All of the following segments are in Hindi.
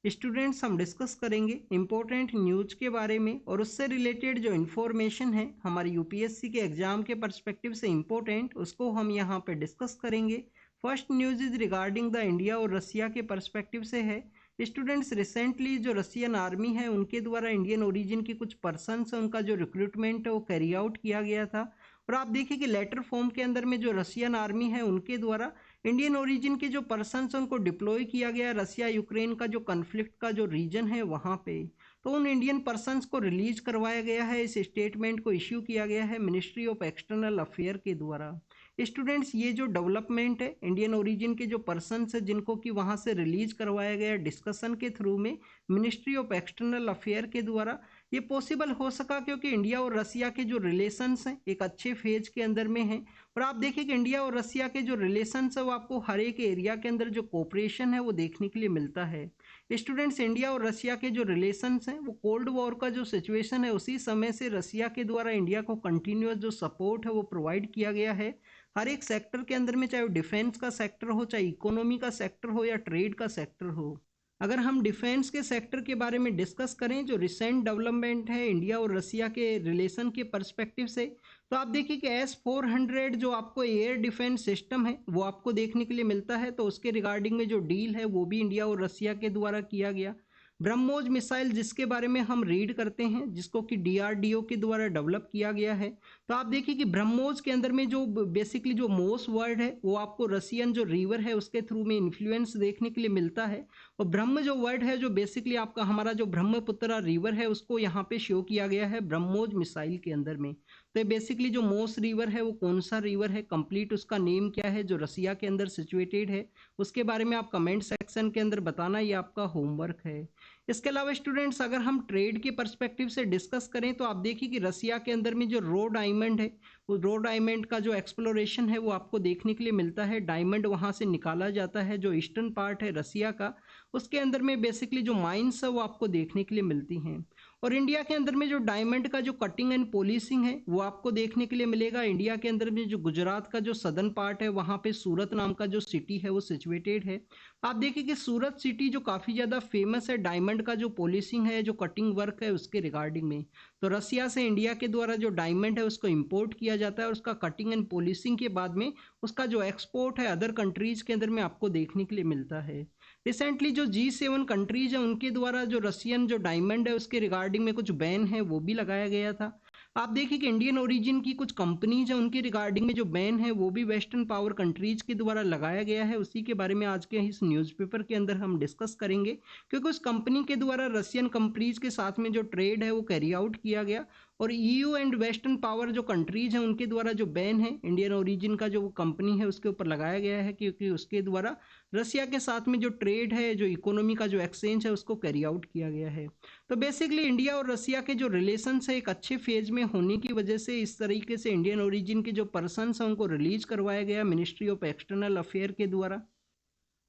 स्टूडेंट्स हम डिस्कस करेंगे इम्पोर्टेंट न्यूज के बारे में और उससे रिलेटेड जो इन्फॉर्मेशन है हमारे यूपीएससी के एग्जाम के पर्सपेक्टिव से इम्पोर्टेंट, उसको हम यहाँ पे डिस्कस करेंगे। First news is regarding the India और रसिया के पर्सपेक्टिव से है। स्टूडेंट्स रिसेंटली जो रसियन आर्मी है उनके द्वारा इंडियन ओरिजिन के कुछ पर्सनस है उनका जो रिक्रूटमेंट है वो कैरी आउट किया गया था। और आप देखिए कि लेटर फॉर्म के अंदर में जो रसियन आर्मी है उनके द्वारा इंडियन ओरिजिन के जो पर्सनस उनको डिप्लॉय किया गया रसिया यूक्रेन का जो कन्फ्लिक्ट का जो रीजन है वहाँ पे, तो उन इंडियन पर्सनस को रिलीज करवाया गया है। इस स्टेटमेंट को इश्यू किया गया है मिनिस्ट्री ऑफ एक्सटर्नल अफेयर के द्वारा। स्टूडेंट्स ये जो डेवलपमेंट है इंडियन ओरिजिन के जो पर्सनस है जिनको कि वहाँ से रिलीज करवाया गया डिस्कशन के थ्रू में मिनिस्ट्री ऑफ एक्सटर्नल अफेयर के द्वारा, ये पॉसिबल हो सका क्योंकि इंडिया और रसिया के जो रिलेशंस हैं एक अच्छे फेज के अंदर में हैं। और आप देखिए कि इंडिया और रसिया के जो रिलेशंस है वो आपको हर एक एरिया के अंदर जो कोऑपरेशन है वो देखने के लिए मिलता है। स्टूडेंट्स इंडिया और रसिया के जो रिलेशंस हैं वो कोल्ड वॉर का जो सिचुएशन है उसी समय से रसिया के द्वारा इंडिया को कंटिन्यूस जो सपोर्ट है वो प्रोवाइड किया गया है हर एक सेक्टर के अंदर में, चाहे वो डिफेंस का सेक्टर हो, चाहे इकोनॉमी का सेक्टर हो या ट्रेड का सेक्टर हो। अगर हम डिफेंस के सेक्टर के बारे में डिस्कस करें जो रिसेंट डेवलपमेंट है इंडिया और रसिया के रिलेशन के पर्सपेक्टिव से, तो आप देखिए कि S-400 जो आपको एयर डिफेंस सिस्टम है वो आपको देखने के लिए मिलता है। तो उसके रिगार्डिंग में जो डील है वो भी इंडिया और रसिया के द्वारा किया गया। ब्रह्मोस मिसाइल जिसके बारे में हम रीड करते हैं जिसको कि DRDO के द्वारा डेवलप किया गया है। तो आप देखिए कि ब्रह्मोस के अंदर में जो बेसिकली जो मोस वर्ड है वो आपको रसियन जो रिवर है उसके थ्रू में इन्फ्लुएंस देखने के लिए मिलता है। और ब्रह्म जो वर्ड है जो बेसिकली आपका हमारा जो ब्रह्मपुत्र रिवर है उसको यहाँ पे शो किया गया है ब्रह्मोस मिसाइल के अंदर में। तो ये बेसिकली जो मोस रिवर है वो कौन सा रिवर है, कंप्लीट उसका नेम क्या है जो रसिया के अंदर सिचुएटेड है, उसके बारे में आप कमेंट सेक्शन के अंदर बताना, ये आपका होमवर्क है। इसके अलावा स्टूडेंट्स अगर हम ट्रेड के पर्सपेक्टिव से डिस्कस करें तो आप देखिए कि रसिया के अंदर में जो रो डायमंड है वो रो डायमंड का जो एक्सप्लोरेशन है वो आपको देखने के लिए मिलता है। डायमंड वहाँ से निकाला जाता है जो ईस्टर्न पार्ट है रसिया का, उसके अंदर में बेसिकली जो माइंस है वो आपको देखने के लिए मिलती हैं। और इंडिया के अंदर में जो डायमंड का जो कटिंग एंड पॉलिशिंग है वो आपको देखने के लिए मिलेगा। इंडिया के अंदर में जो गुजरात का जो सदर्न पार्ट है वहाँ पे सूरत नाम का जो सिटी है वो सिचुएटेड है। आप देखिए कि सूरत सिटी जो काफ़ी ज़्यादा फेमस है डायमंड का जो पॉलिशिंग है जो कटिंग वर्क है उसके रिगार्डिंग में। तो रसिया से इंडिया के द्वारा जो डायमंड है उसको इम्पोर्ट किया जाता है और उसका कटिंग एंड पॉलिशिंग के बाद में उसका जो एक्सपोर्ट है अदर कंट्रीज़ के अंदर में आपको देखने के लिए मिलता है। रिसेंटली जो G7 कंट्रीज है उनके द्वारा जो रसियन जो डायमंड है उसके रिगार्डिंग में कुछ बैन है वो भी लगाया गया था। आप देखिए कि इंडियन ओरिजिन की कुछ कंपनीज है उनके रिगार्डिंग में जो बैन है वो भी वेस्टर्न पावर कंट्रीज के द्वारा लगाया गया है। उसी के बारे में आज के इस न्यूज़पेपर के अंदर हम डिस्कस करेंगे क्योंकि उस कंपनी के द्वारा रसियन कंपनीज के साथ में जो ट्रेड है वो कैरी आउट किया गया। और EU एंड वेस्टर्न पावर जो कंट्रीज हैं उनके द्वारा जो बैन है इंडियन ओरिजिन का जो कंपनी है उसके ऊपर लगाया गया है क्योंकि उसके द्वारा रसिया के साथ में जो ट्रेड है जो इकोनॉमी का जो एक्सचेंज है उसको कैरी आउट किया गया है। तो बेसिकली इंडिया और रसिया के जो रिलेशंस है एक अच्छे फेज में होने की वजह से इस तरीके से इंडियन ओरिजिन के जो पर्सनस हैं उनको रिलीज करवाया गया मिनिस्ट्री ऑफ एक्सटर्नल अफेयर के द्वारा।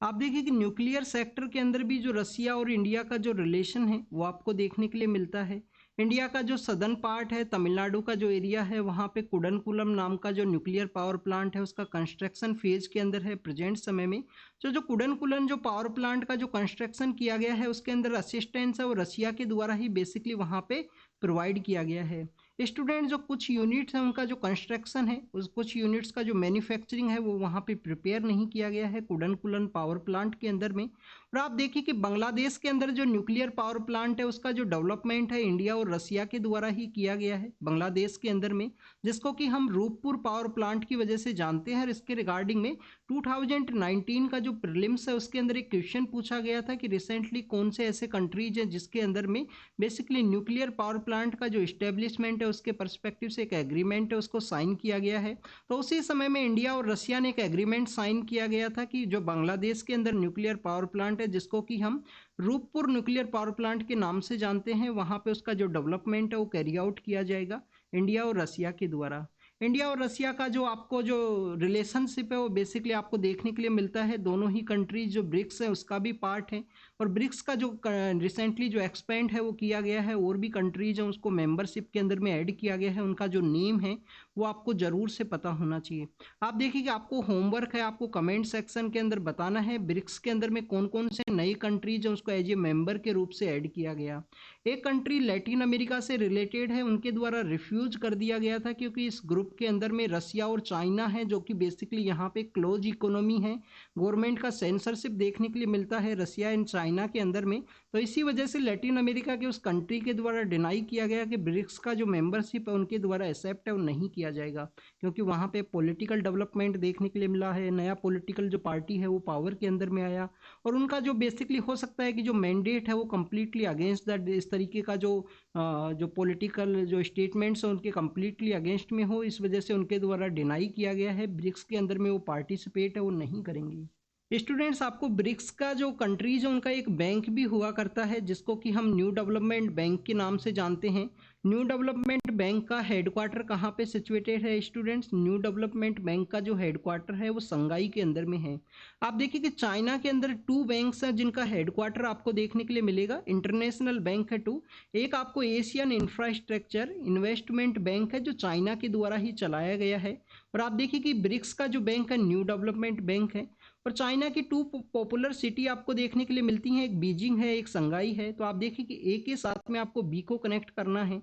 आप देखिए कि न्यूक्लियर सेक्टर के अंदर भी जो रसिया और इंडिया का जो रिलेशन है वो आपको देखने के लिए मिलता है। इंडिया का जो सदर्न पार्ट है तमिलनाडु का जो एरिया है वहाँ पे कुडनकुलम नाम का जो न्यूक्लियर पावर प्लांट है उसका कंस्ट्रक्शन फेज के अंदर है प्रेजेंट समय में। जो कुडनकुलम जो पावर प्लांट का जो कंस्ट्रक्शन किया गया है उसके अंदर असिस्टेंस है वो रसिया के द्वारा ही बेसिकली वहाँ पे प्रोवाइड किया गया है। स्टूडेंट जो कुछ यूनिट्स हैं उनका जो कंस्ट्रक्शन है उस कुछ यूनिट्स का जो मैन्युफैक्चरिंग है वो वहाँ पे प्रिपेयर नहीं किया गया है कुडनकुलम पावर प्लांट के अंदर में। और आप देखिए कि बांग्लादेश के अंदर जो न्यूक्लियर पावर प्लांट है उसका जो डेवलपमेंट है इंडिया और रसिया के द्वारा ही किया गया है बांग्लादेश के अंदर में, जिसको कि हम रूपपुर पावर प्लांट की वजह से जानते हैं। इसके रिगार्डिंग में 2019 का जो प्रीलिम्स है उसके अंदर एक क्वेश्चन पूछा गया था कि रिसेंटली कौन से ऐसे कंट्रीज हैं जिसके अंदर में बेसिकली न्यूक्लियर पावर प्लांट का जो इस्टेब्लिशमेंट है उसके परस्पेक्टिव से एक एग्रीमेंट है उसको साइन किया गया है। तो उसी समय में इंडिया और रसिया ने एक एग्रीमेंट साइन किया गया था कि जो बांग्लादेश के अंदर न्यूक्लियर पावर प्लांट है जिसको कि हम रूपपुर न्यूक्लियर पावर प्लांट के नाम से जानते हैं वहाँ पे उसका जो डेवलपमेंट है वो कैरी आउट किया जाएगा इंडिया और रसिया के द्वारा। इंडिया और रसिया का जो आपको जो रिलेशनशिप है वो बेसिकली आपको देखने के लिए मिलता है। दोनों ही कंट्रीज जो ब्रिक्स है उसका भी पार्ट है और ब्रिक्स का जो रिसेंटली जो एक्सपेंड है वो किया गया है, और भी कंट्रीज हैं उसको मेंबरशिप के अंदर में ऐड किया गया है, उनका जो नेम है वो आपको जरूर से पता होना चाहिए। आप देखिए कि आपको होमवर्क है, आपको कमेंट सेक्शन के अंदर बताना है ब्रिक्स के अंदर में कौन कौन से नई कंट्रीज हैं उसको एज ए मेंबर के रूप से ऐड किया गया। एक कंट्री लैटिन अमेरिका से रिलेटेड है, उनके द्वारा रिफ्यूज कर दिया गया था क्योंकि इस ग्रुप के अंदर में रसिया और चाइना है, जो कि बेसिकली यहाँ पे क्लोज इकोनॉमी है, गवर्नमेंट का सेंसरशिप देखने के लिए मिलता है रसिया एंड चाइना के अंदर में। तो इसी वजह से लैटिन अमेरिका के उस कंट्री के द्वारा डिनाई किया गया कि ब्रिक्स का जो मेंबरशिप है उनके द्वारा एक्सेप्ट है वो नहीं किया जाएगा, क्योंकि वहाँ पे पॉलिटिकल डेवलपमेंट देखने के लिए मिला है, नया पॉलिटिकल जो पार्टी है वो पावर के अंदर में आया, और उनका जो बेसिकली हो सकता है कि जो मैंडेट है वो कम्प्लीटली अगेंस्ट द इस तरीके का जो पॉलिटिकल जो स्टेटमेंट्स हैं उनके कम्प्लीटली अगेंस्ट में हो, इस वजह से उनके द्वारा डिनाई किया गया है ब्रिक्स के अंदर में वो पार्टिसिपेट है वो नहीं करेंगी। स्टूडेंट्स, आपको ब्रिक्स का जो कंट्रीज है उनका एक बैंक भी हुआ करता है जिसको कि हम न्यू डेवलपमेंट बैंक के नाम से जानते हैं। न्यू डेवलपमेंट बैंक का हेडक्वार्टर कहाँ पे सिचुएटेड है स्टूडेंट्स? न्यू डेवलपमेंट बैंक का जो हेडक्वार्टर है वो संगाई के अंदर में है। आप देखिए कि चाइना के अंदर 2 बैंक्स हैं जिनका हेडक्वार्टर आपको देखने के लिए मिलेगा, इंटरनेशनल बैंक है 2। एक आपको एशियन इंफ्रास्ट्रक्चर इन्वेस्टमेंट बैंक है जो चाइना के द्वारा ही चलाया गया है, और आप देखिए कि ब्रिक्स का जो बैंक है न्यू डेवलपमेंट बैंक है। और चाइना की 2 पॉपुलर सिटी आपको देखने के लिए मिलती हैं, एक बीजिंग है एक संगाई है। तो आप देखिए कि ए के साथ में आपको बी को कनेक्ट करना है,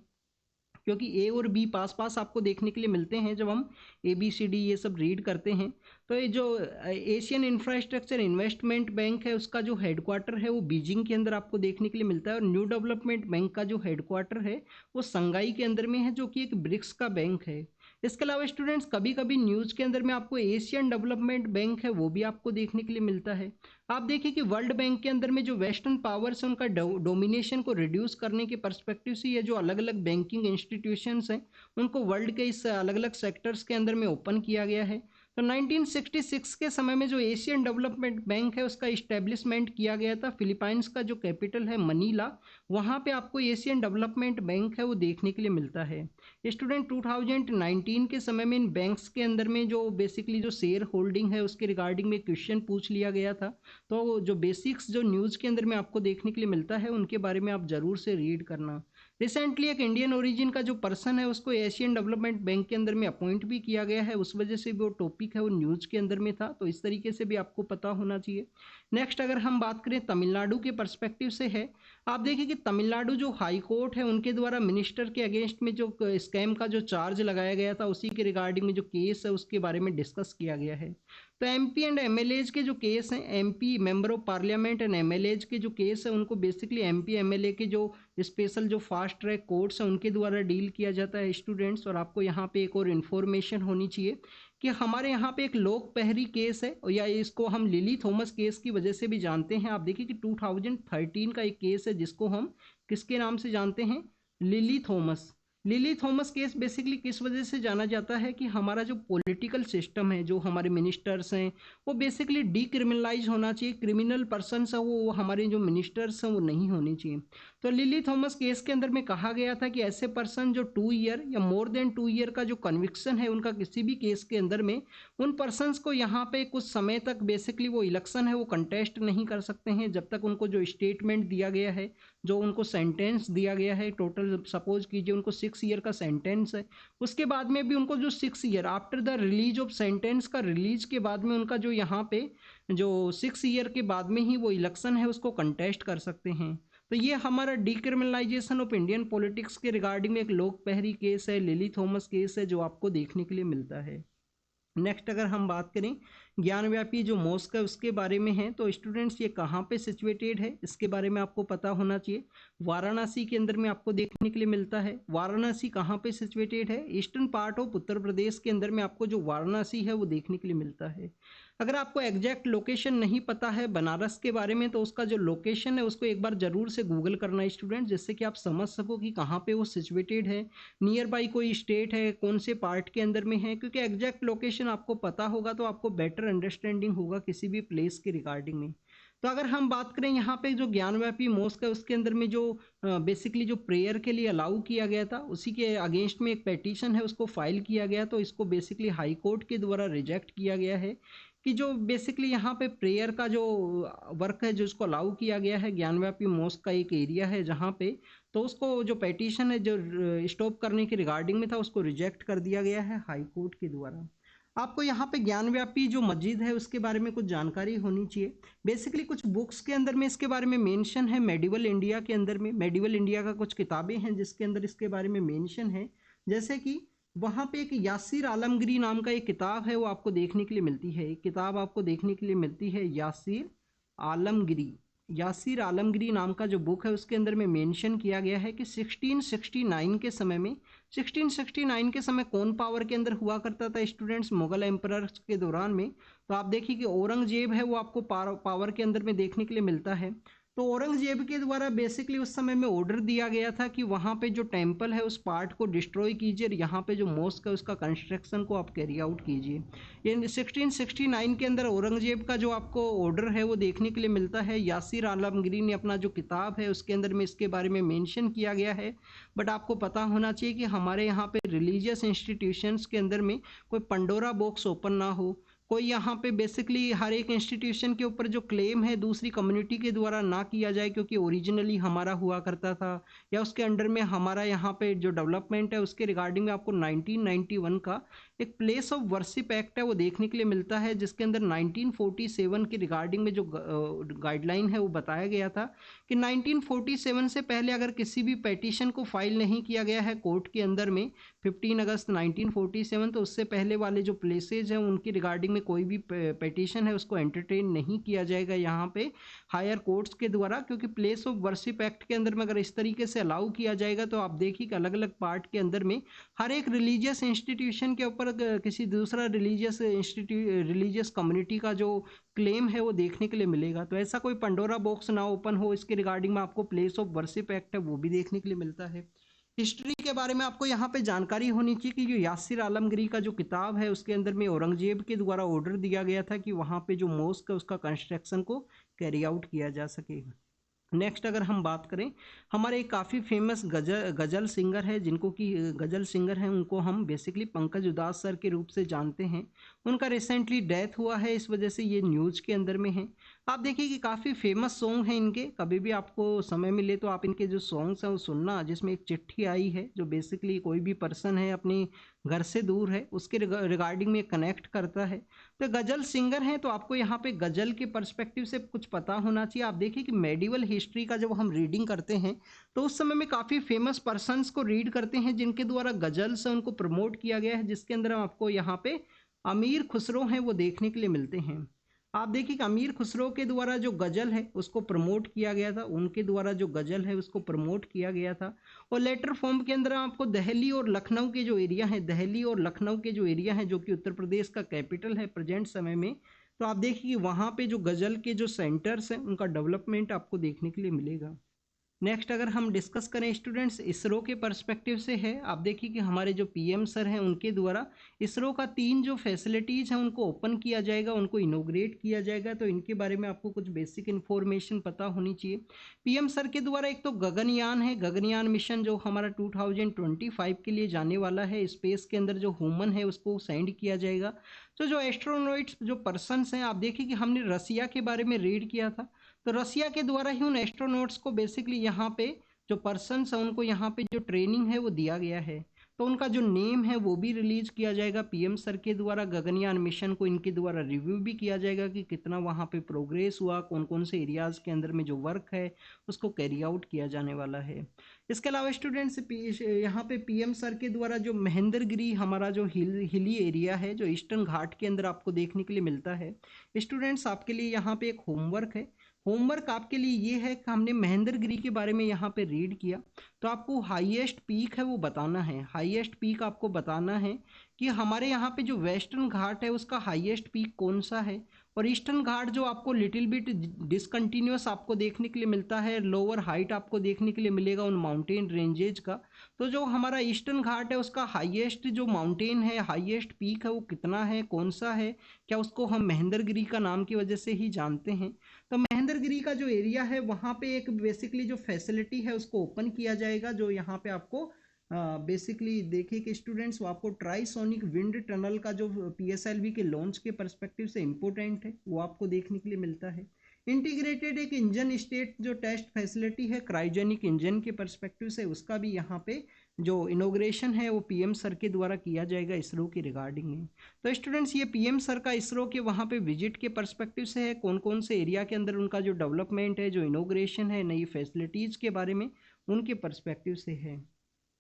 क्योंकि ए और बी पास पास आपको देखने के लिए मिलते हैं जब हम ABCD ये सब रीड करते हैं। तो ये जो एशियन इंफ्रास्ट्रक्चर इन्वेस्टमेंट बैंक है उसका जो हेडक्वार्टर है वो बीजिंग के अंदर आपको देखने के लिए मिलता है, और न्यू डेवलपमेंट बैंक का जो हेडक्वार्टर है वो संगाई के अंदर में है, जो कि एक ब्रिक्स का बैंक है। इसके अलावा स्टूडेंट्स कभी कभी न्यूज़ के अंदर में आपको एशियन डेवलपमेंट बैंक है वो भी आपको देखने के लिए मिलता है। आप देखिए कि वर्ल्ड बैंक के अंदर में जो वेस्टर्न पावर्स है उनका डोमिनेशन को रिड्यूस करने के पर्सपेक्टिव से ये जो अलग अलग बैंकिंग इंस्टीट्यूशंस हैं उनको वर्ल्ड के इस अलग अलग सेक्टर्स के अंदर में ओपन किया गया है। तो 1966 के समय में जो एशियन डेवलपमेंट बैंक है उसका इस्टेब्लिशमेंट किया गया था, फिलीपाइंस का जो कैपिटल है मनीला, वहाँ पे आपको एशियन डेवलपमेंट बैंक है वो देखने के लिए मिलता है। स्टूडेंट 2019 के समय में इन बैंक्स के अंदर में जो बेसिकली जो शेयर होल्डिंग है उसके रिगार्डिंग में क्वेश्चन पूछ लिया गया था। तो जो बेसिक्स जो न्यूज़ के अंदर में आपको देखने के लिए मिलता है उनके बारे में आप ज़रूर से रीड करना। रिसेंटली एक इंडियन ओरिजिन का जो पर्सन है उसको एशियन डेवलपमेंट बैंक के अंदर में अपॉइंट भी किया गया है, उस वजह से भी वो टॉपिक है वो न्यूज़ के अंदर में था, तो इस तरीके से भी आपको पता होना चाहिए। नेक्स्ट अगर हम बात करें तमिलनाडु के पर्सपेक्टिव से है, आप देखिए कि तमिलनाडु जो हाई कोर्ट है उनके द्वारा मिनिस्टर के अगेंस्ट में जो स्कैम का जो चार्ज लगाया गया था उसी के रिगार्डिंग में जो केस है उसके बारे में डिस्कस किया गया है। तो MP एंड MLAs के जो केस हैं, MP member of parliament and MLAs के जो केस है उनको बेसिकली MP MLA के जो स्पेशल जो फास्ट ट्रैक कोर्ट्स हैं उनके द्वारा डील किया जाता है स्टूडेंट्स। और आपको यहाँ पे एक और इन्फॉर्मेशन होनी चाहिए कि हमारे यहाँ पे एक लोक पहरी केस है, या इसको हम लिली थॉमस केस की वजह से भी जानते हैं। आप देखिए कि 2013 का एक केस है जिसको हम किसके नाम से जानते हैं? Lily Thomas. Lily Thomas case basically किस वजह से जाना जाता है कि हमारा जो पॉलिटिकल सिस्टम है, जो हमारे मिनिस्टर्स हैं वो बेसिकली डीक्रिमिनलाइज होना चाहिए, क्रिमिनल पर्सनस है वो हमारे जो मिनिस्टर्स हैं वो नहीं होने चाहिए। तो लिली थॉमस केस के अंदर में कहा गया था कि ऐसे पर्सन जो 2 ईयर या मोर देन 2 ईयर का जो कन्विक्शन है उनका किसी भी केस के अंदर में, उन पर्सनस को यहाँ पे कुछ समय तक बेसिकली वो इलेक्शन है वो कंटेस्ट नहीं कर सकते हैं जब तक उनको जो स्टेटमेंट दिया गया है, जो उनको सेंटेंस दिया गया है, टोटल सपोज कीजिए उनको 6 ईयर का सेंटेंस है, उसके बाद में भी उनको जो 6 year after the release of sentence का रिलीज के बाद में उनका जो यहाँ पे जो 6 ईयर के बाद में ही वो इलेक्शन है उसको कंटेस्ट कर सकते हैं। तो ये हमारा डीक्रिमिनलाइजेशन ऑफ इंडियन पॉलिटिक्स के रिगार्डिंग में एक लोक पहरी केस है, लिली थॉमस केस है, जो आपको देखने के लिए मिलता है। नेक्स्ट अगर हम बात करें ज्ञानव्यापी जो मॉस्क है उसके बारे में है, तो स्टूडेंट्स ये कहाँ पे सिचुएटेड है इसके बारे में आपको पता होना चाहिए। वाराणसी के अंदर में आपको देखने के लिए मिलता है। वाराणसी कहाँ पे सिचुएटेड है? Eastern part of Uttar Pradesh के अंदर में आपको जो वाराणसी है वो देखने के लिए मिलता है। अगर आपको एग्जैक्ट लोकेशन नहीं पता है बनारस के बारे में तो उसका जो लोकेशन है उसको एक बार जरूर से गूगल करना है स्टूडेंट, जिससे कि आप समझ सको कि कहाँ पे वो सिचुएटेड है, नियर बाई कोई स्टेट है, कौन से पार्ट के अंदर में है। क्योंकि एग्जैक्ट लोकेशन आपको पता होगा तो आपको बेटर अंडरस्टैंडिंग होगा किसी भी प्लेस के रिगार्डिंग में। तो अगर हम बात करें यहाँ पे जो ज्ञानव्यापी मॉस्क है उसके अंदर में जो बेसिकली जो प्रेयर के लिए अलाउ किया गया था उसी के अगेंस्ट में एक पेटिशन है उसको फाइल किया गया, तो इसको बेसिकली हाई कोर्ट के द्वारा रिजेक्ट किया गया है। कि जो बेसिकली यहाँ पे प्रेयर का जो वर्क है जो उसको अलाउ किया गया है, ज्ञानव्यापी मॉस्क का एक एरिया है जहाँ पे, तो उसको जो पेटिशन है जो स्टॉप करने के रिगार्डिंग में था उसको रिजेक्ट कर दिया गया है हाई कोर्ट के द्वारा। आपको यहाँ पे ज्ञानव्यापी जो मस्जिद है उसके बारे में कुछ जानकारी होनी चाहिए। बेसिकली कुछ बुक्स के अंदर में इसके बारे में मेंशन है, मेडिवल इंडिया के अंदर में, मेडिवल इंडिया का कुछ किताबें हैं जिसके अंदर इसके बारे में मेंशन है। जैसे कि वहाँ पे एक यासिर आलमगीरी नाम का एक किताब है वो आपको देखने के लिए मिलती है, एक किताब आपको देखने के लिए मिलती है आलमगिरी यासिर आलमगिरी नाम का जो बुक है उसके अंदर में मेंशन किया गया है कि 1669 के समय में, 1669 के समय कौन पावर के अंदर हुआ करता था स्टूडेंट्स, मुगल एम्परर्स के दौरान में। तो आप देखिए कि औरंगजेब है वो आपको पावर के अंदर में देखने के लिए मिलता है। तो औरंगजेब के द्वारा बेसिकली उस समय में ऑर्डर दिया गया था कि वहाँ पे जो टेम्पल है उस पार्ट को डिस्ट्रॉय कीजिए और यहाँ पे जो मॉस्क है उसका कंस्ट्रक्शन को आप कैरी आउट कीजिए। ये 1669 के अंदर औरंगजेब का जो आपको ऑर्डर है वो देखने के लिए मिलता है। यासिर आलमगीरी ने अपना जो किताब है उसके अंदर में इसके बारे में मेंशन किया गया है। बट आपको पता होना चाहिए कि हमारे यहाँ पे रिलीजियस इंस्टीट्यूशंस के अंदर में कोई पंडोरा बॉक्स ओपन ना हो, कोई यहाँ पे बेसिकली हर एक इंस्टीट्यूशन के ऊपर जो क्लेम है दूसरी कम्युनिटी के द्वारा ना किया जाए क्योंकि ओरिजिनली हमारा हुआ करता था, या उसके अंडर में हमारा यहाँ पे जो डेवलपमेंट है उसके रिगार्डिंग में आपको 1991 का एक प्लेस ऑफ वर्शिप एक्ट है वो देखने के लिए मिलता है जिसके अंदर 1947 के रिगार्डिंग में जो गाइडलाइन है वो बताया गया था कि 1947 से पहले अगर किसी भी पेटिशन को फाइल नहीं किया गया है कोर्ट के अंदर में 15 अगस्त 1947, तो उससे पहले वाले जो प्लेसेज हैं उनकी रिगार्डिंग में कोई भी पेटिशन है उसको एंटरटेन नहीं किया जाएगा यहाँ पे हायर कोर्ट्स के द्वारा, क्योंकि प्लेस ऑफ वर्शिप एक्ट के अंदर में अगर इस तरीके से अलाउ किया जाएगा तो आप देखिए कि अलग अलग पार्ट के अंदर में हर एक रिलीजियस इंस्टीट्यूशन के ऊपर किसी दूसरा रिलीजियस कम्युनिटी का जो क्लेम है वो देखने के लिए मिलेगा। तो ऐसा कोई पंडोरा बॉक्स ना ओपन हो इसके रिगार्डिंग में आपको प्लेस ऑफ वर्शिप एक्ट है वो भी देखने के लिए मिलता है। हिस्ट्री के बारे में आपको यहाँ पे जानकारी होनी चाहिए कि जो यासिर आलमगीरी का जो किताब है उसके अंदर में औरंगजेब के द्वारा ऑर्डर दिया गया था कि वहाँ पे जो मॉस्क है उसका कंस्ट्रक्शन को कैरी आउट किया जा सके। नेक्स्ट अगर हम बात करें, हमारे काफ़ी फेमस गज़ल सिंगर है जिनको कि गज़ल सिंगर हैं उनको हम बेसिकली पंकज उदास सर के रूप से जानते हैं। उनका रिसेंटली डेथ हुआ है, इस वजह से ये न्यूज़ के अंदर में है। आप देखिए कि काफ़ी फेमस सॉन्ग हैं इनके, कभी भी आपको समय मिले तो आप इनके जो सॉन्ग्स हैं वो सुनना, जिसमें एक चिट्ठी आई है जो बेसिकली कोई भी पर्सन है अपनी घर से दूर है उसके रिगार्डिंग में कनेक्ट करता है। तो गज़ल सिंगर हैं तो आपको यहाँ पे गज़ल के पर्सपेक्टिव से कुछ पता होना चाहिए। आप देखिए कि मेडिवल हिस्ट्री का जब हम रीडिंग करते हैं तो उस समय में काफ़ी फेमस पर्सन्स को रीड करते हैं जिनके द्वारा गज़ल्स हैं उनको प्रमोट किया गया है, जिसके अंदर आपको यहाँ पे अमीर खुसरो हैं वो देखने के लिए मिलते हैं। आप देखिए कि अमीर खुसरो के द्वारा जो गज़ल है उसको प्रमोट किया गया था, उनके द्वारा जो गज़ल है उसको प्रमोट किया गया था। और लेटर फॉर्म के अंदर आपको दिल्ली और लखनऊ के जो एरिया है, दिल्ली और लखनऊ के जो एरिया है जो कि उत्तर प्रदेश का कैपिटल है प्रेजेंट समय में, तो आप देखिए कि वहाँ पे जो गज़ल के जो सेंटर्स हैं उनका डेवलपमेंट आपको देखने के लिए मिलेगा। नेक्स्ट अगर हम डिस्कस करें स्टूडेंट्स इसरो के पर्सपेक्टिव से है, आप देखिए कि हमारे जो पीएम सर हैं उनके द्वारा इसरो का 3 जो फैसिलिटीज़ हैं उनको ओपन किया जाएगा, उनको इनोग्रेट किया जाएगा। तो इनके बारे में आपको कुछ बेसिक इन्फॉर्मेशन पता होनी चाहिए। पीएम सर के द्वारा एक तो गगनयान है, गगनयान मिशन जो हमारा 2025 के लिए जाने वाला है, स्पेस के अंदर जो ह्यूमन है उसको सेंड किया जाएगा। तो जो एस्ट्रोनॉइट्स जो पर्सनस हैं, आप देखिए कि हमने रसिया के बारे में रीड किया था, तो रसिया के द्वारा ही उन एस्ट्रोनॉट्स को बेसिकली यहाँ पे जो पर्सन्स हैं उनको यहाँ पे जो ट्रेनिंग है वो दिया गया है, तो उनका जो नेम है वो भी रिलीज किया जाएगा पीएम सर के द्वारा। गगनयान मिशन को इनके द्वारा रिव्यू भी किया जाएगा कि कितना वहाँ पे प्रोग्रेस हुआ, कौन कौन से एरियाज़ के अंदर में जो वर्क है उसको कैरी आउट किया जाने वाला है। इसके अलावा स्टूडेंट्स यहाँ पे पीएम सर के द्वारा जो महेंद्रगिरी हमारा जो हिली एरिया है जो ईस्टर्न घाट के अंदर आपको देखने के लिए मिलता है, स्टूडेंट्स आपके लिए यहाँ पे एक होमवर्क है। होमवर्क आपके लिए ये है कि हमने महेंद्रगिरी के बारे में यहाँ पे रीड किया, तो आपको हाईएस्ट पीक है वो बताना है। हाईएस्ट पीक आपको बताना है कि हमारे यहाँ पे जो वेस्टर्न घाट है उसका हाईएस्ट पीक कौन सा है, और ईस्टर्न घाट जो आपको लिटिल बिट डिसकंटिन्यूस आपको देखने के लिए मिलता है, लोअर हाइट आपको देखने के लिए मिलेगा उन माउंटेन रेंजेज का। तो जो हमारा ईस्टर्न घाट है उसका हाईएस्ट जो माउंटेन है, हाईएस्ट पीक है वो कितना है, कौन सा है, क्या उसको हम महेंद्रगिरी का नाम की वजह से ही जानते हैं। तो महेंद्रगिरी का जो एरिया है वहाँ पे एक बेसिकली जो फैसिलिटी है उसको ओपन किया जाएगा, जो यहाँ पे आपको बेसिकली देखिए कि स्टूडेंट्स वो आपको ट्राइसोनिक विंड टनल का जो PSLV के लॉन्च के परस्पेक्टिव से इम्पोर्टेंट है वो आपको देखने के लिए मिलता है। इंटीग्रेटेड एक इंजन स्टेट जो टेस्ट फैसिलिटी है क्रायोजेनिक इंजन के परस्पेक्टिव से, उसका भी यहाँ पे जो इनोग्रेशन है वो PM सर के द्वारा किया जाएगा इसरो के रिगार्डिंग में। तो स्टूडेंट्स ये PM सर का इसरो के वहाँ पे विजिट के परस्पेक्टिव से है, कौन कौन से एरिया के अंदर उनका जो डेवलपमेंट है, जो इनोग्रेशन है, नई फैसिलिटीज़ के बारे में उनके परस्पेक्टिव से है।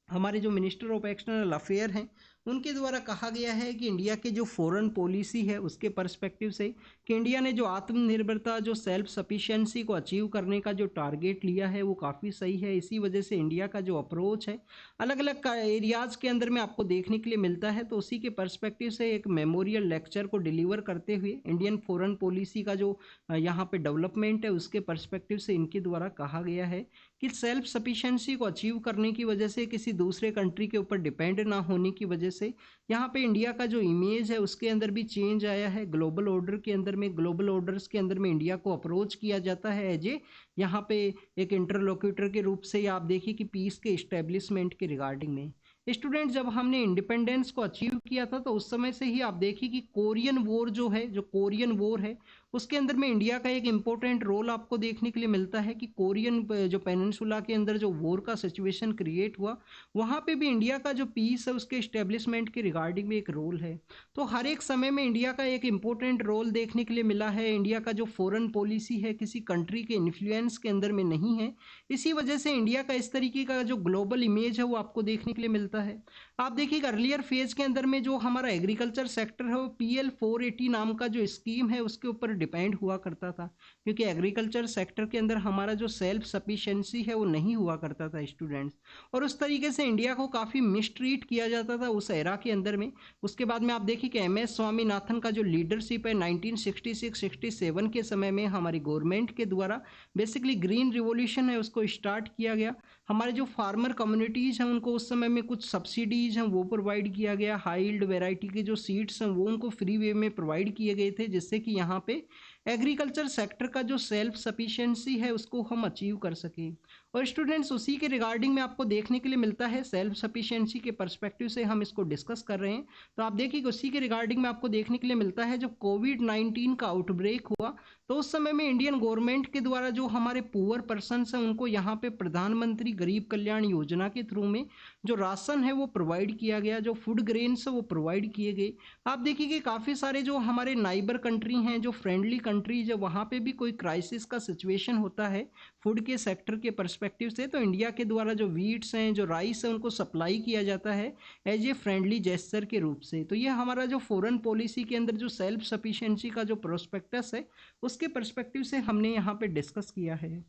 हमारे जो मिनिस्टर ऑफ एक्सटर्नल अफेयर हैं उनके द्वारा कहा गया है कि इंडिया के जो फॉरेन पॉलिसी है उसके पर्सपेक्टिव से कि इंडिया ने जो आत्मनिर्भरता, जो सेल्फ सफिशिएंसी को अचीव करने का जो टारगेट लिया है वो काफ़ी सही है। इसी वजह से इंडिया का जो अप्रोच है अलग अलग एरियाज़ के अंदर में आपको देखने के लिए मिलता है। तो उसी के पर्सपेक्टिव से एक मेमोरियल लेक्चर को डिलीवर करते हुए इंडियन फॉरेन पॉलिसी का जो यहाँ पे डेवलपमेंट है उसके पर्सपेक्टिव से इनके द्वारा कहा गया है कि सेल्फ सफिशिएंसी को अचीव करने की वजह से, किसी दूसरे कंट्री के ऊपर डिपेंड ना होने की वजह से यहाँ पे इंडिया का जो इमेज है उसके अंदर भी चेंज आया है। ग्लोबल ऑर्डर के अंदर में, ग्लोबल ऑर्डर्स के अंदर में इंडिया को अप्रोच किया जाता है एज ए यहाँ पे एक इंटरलोक्यूटर के रूप से, या आप देखिए कि पीस के इस्टेब्लिशमेंट के रिगार्डिंग में। स्टूडेंट जब हमने इंडिपेंडेंस को अचीव किया था तो उस समय से ही आप देखिए कि कोरियन वॉर जो है, जो कोरियन वॉर है उसके अंदर में इंडिया का एक इम्पोर्टेंट रोल आपको देखने के लिए मिलता है कि कोरियन जो पेनिनसुला के अंदर जो वॉर का सिचुएशन क्रिएट हुआ वहाँ पे भी इंडिया का जो पीस है उसके इस्टेब्लिशमेंट के रिगार्डिंग में एक रोल है। तो हर एक समय में इंडिया का एक इम्पोर्टेंट रोल देखने के लिए मिला है। इंडिया का जो फॉरेन पॉलिसी है किसी कंट्री के इन्फ्लुएंस के अंदर में नहीं है, इसी वजह से इंडिया का इस तरीके का जो ग्लोबल इमेज है वो आपको देखने के लिए मिलता है। आप देखिएगा अर्लियर फेज के अंदर में जो हमारा एग्रीकल्चर सेक्टर है वो PL 480 नाम का जो स्कीम है उसके ऊपर डिपेंड हुआ करता था, क्योंकि एग्रीकल्चर सेक्टर के अंदर हमारा जो सेल्फ सफिशिएंसी है वो नहीं हुआ करता था स्टूडेंट्स, और उस तरीके से इंडिया को काफ़ी मिसट्रीट किया जाता था उस एरा के अंदर में। उसके बाद में आप देखिए कि MS स्वामीनाथन का जो लीडरशिप है 1966-67 के समय में हमारी गवर्नमेंट के द्वारा बेसिकली ग्रीन रिवॉल्यूशन है उसको स्टार्ट किया गया। हमारे जो फार्मर कम्युनिटीज़ हैं उनको उस समय में कुछ सब्सिडीज़ हैं वो प्रोवाइड किया गया। हाई यील्ड वेराइटी के जो सीड्स हैं वो उनको फ्री वे में प्रोवाइड किए गए थे, जिससे कि यहाँ पे एग्रीकल्चर सेक्टर का जो सेल्फ सफिशिएंसी है उसको हम अचीव कर सकें। और स्टूडेंट्स उसी के रिगार्डिंग में आपको देखने के लिए मिलता है, सेल्फ सफिशिएंसी के पर्सपेक्टिव से हम इसको डिस्कस कर रहे हैं। तो आप देखिए उसी के रिगार्डिंग में आपको देखने के लिए मिलता है जब कोविड-19 का आउटब्रेक हुआ तो उस समय में इंडियन गवर्नमेंट के द्वारा जो हमारे पुअर पर्सनस हैं उनको यहाँ पे प्रधानमंत्री गरीब कल्याण योजना के थ्रू में जो राशन है वो प्रोवाइड किया गया, जो फूड ग्रेन्स है वो प्रोवाइड किए गए। आप देखिए कि काफ़ी सारे जो हमारे नाइबर कंट्री हैं, जो फ्रेंडली कंट्रीज है, वहाँ पे भी कोई क्राइसिस का सिचुएशन होता है फूड के सेक्टर के पर्सपेक्टिव से, तो इंडिया के द्वारा जो वीट्स हैं, जो राइस है, उनको सप्लाई किया जाता है एज ए फ्रेंडली जेस्चर के रूप से। तो ये हमारा जो फॉरेन पॉलिसी के अंदर जो सेल्फ सफिशिएंसी का जो प्रोस्पेक्टस है उसके पर्सपेक्टिव से हमने यहाँ पे डिस्कस किया है।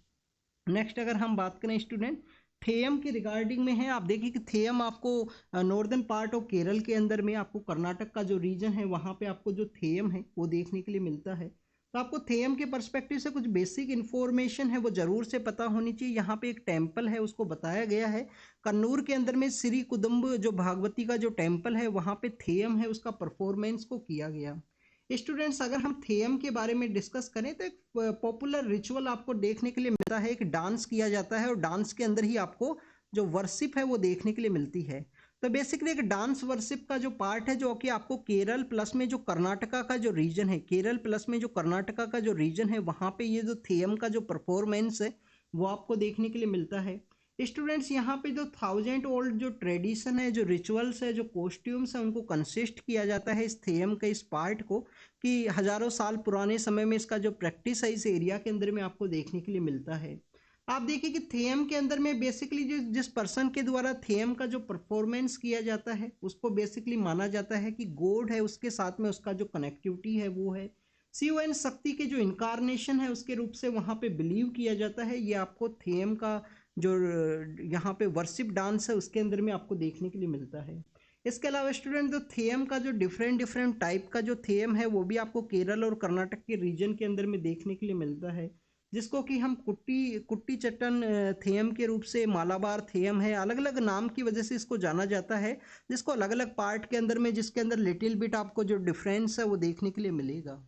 नेक्स्ट अगर हम बात करें स्टूडेंट थेयम के रिगार्डिंग में है, आप देखिए कि थेयम आपको नॉर्दर्न पार्ट ऑफ केरल के अंदर में, आपको कर्नाटक का जो रीजन है वहाँ पे आपको जो थेयम है वो देखने के लिए मिलता है। तो आपको थेयम के पर्सपेक्टिव से कुछ बेसिक इन्फॉर्मेशन है वो ज़रूर से पता होनी चाहिए। यहाँ पे एक टेम्पल है उसको बताया गया है कन्नूर के अंदर में, श्री कुदम्ब जो भागवती का जो टेम्पल है वहाँ पे थेयम है उसका परफॉर्मेंस को किया गया। स्टूडेंट्स अगर हम थेयम के बारे में डिस्कस करें तो एक पॉपुलर रिचुअल आपको देखने के लिए मिलता है, एक डांस किया जाता है और डांस के अंदर ही आपको जो वर्शिप है वो देखने के लिए मिलती है। तो बेसिकली एक डांस वर्शिप का जो पार्ट है जो कि आपको केरल प्लस में जो कर्नाटका का जो रीजन है, केरल प्लस में जो कर्नाटका का जो रीजन है वहाँ पे ये जो थेयम का जो परफॉर्मेंस है वो आपको देखने के लिए मिलता है। स्टूडेंट्स यहाँ पे जो 1000 ओल्ड जो ट्रेडिशन है, जो रिचुअल्स है, जो कॉस्ट्यूम्स है, उनको कंसिस्ट किया जाता है इस थेयम के इस पार्ट को, कि हज़ारों साल पुराने समय में इसका जो प्रैक्टिस है इस एरिया के अंदर में आपको देखने के लिए मिलता है। आप देखिए कि थेयम के अंदर में बेसिकली जिस पर्सन के द्वारा थेयम का जो परफॉर्मेंस किया जाता है उसको बेसिकली माना जाता है कि गॉड है, उसके साथ में उसका जो कनेक्टिविटी है वो है शिव एंड शक्ति के जो इनकारनेशन है उसके रूप से वहाँ पे बिलीव किया जाता है। ये आपको थेयम का जो यहाँ पे वर्शिप डांस है उसके अंदर में आपको देखने के लिए मिलता है। इसके अलावा स्टूडेंट जो थेयम का जो डिफरेंट टाइप का जो थेयम है वो भी आपको केरल और कर्नाटक के रीजन के अंदर में देखने के लिए मिलता है, जिसको कि हम कुट्टी चट्टन थेयम के रूप से, मालाबार थेयम है, अलग अलग नाम की वजह से इसको जाना जाता है, जिसको अलग अलग पार्ट के अंदर में, जिसके अंदर लिटिल बिट आपको जो डिफरेंस है वो देखने के लिए मिलेगा।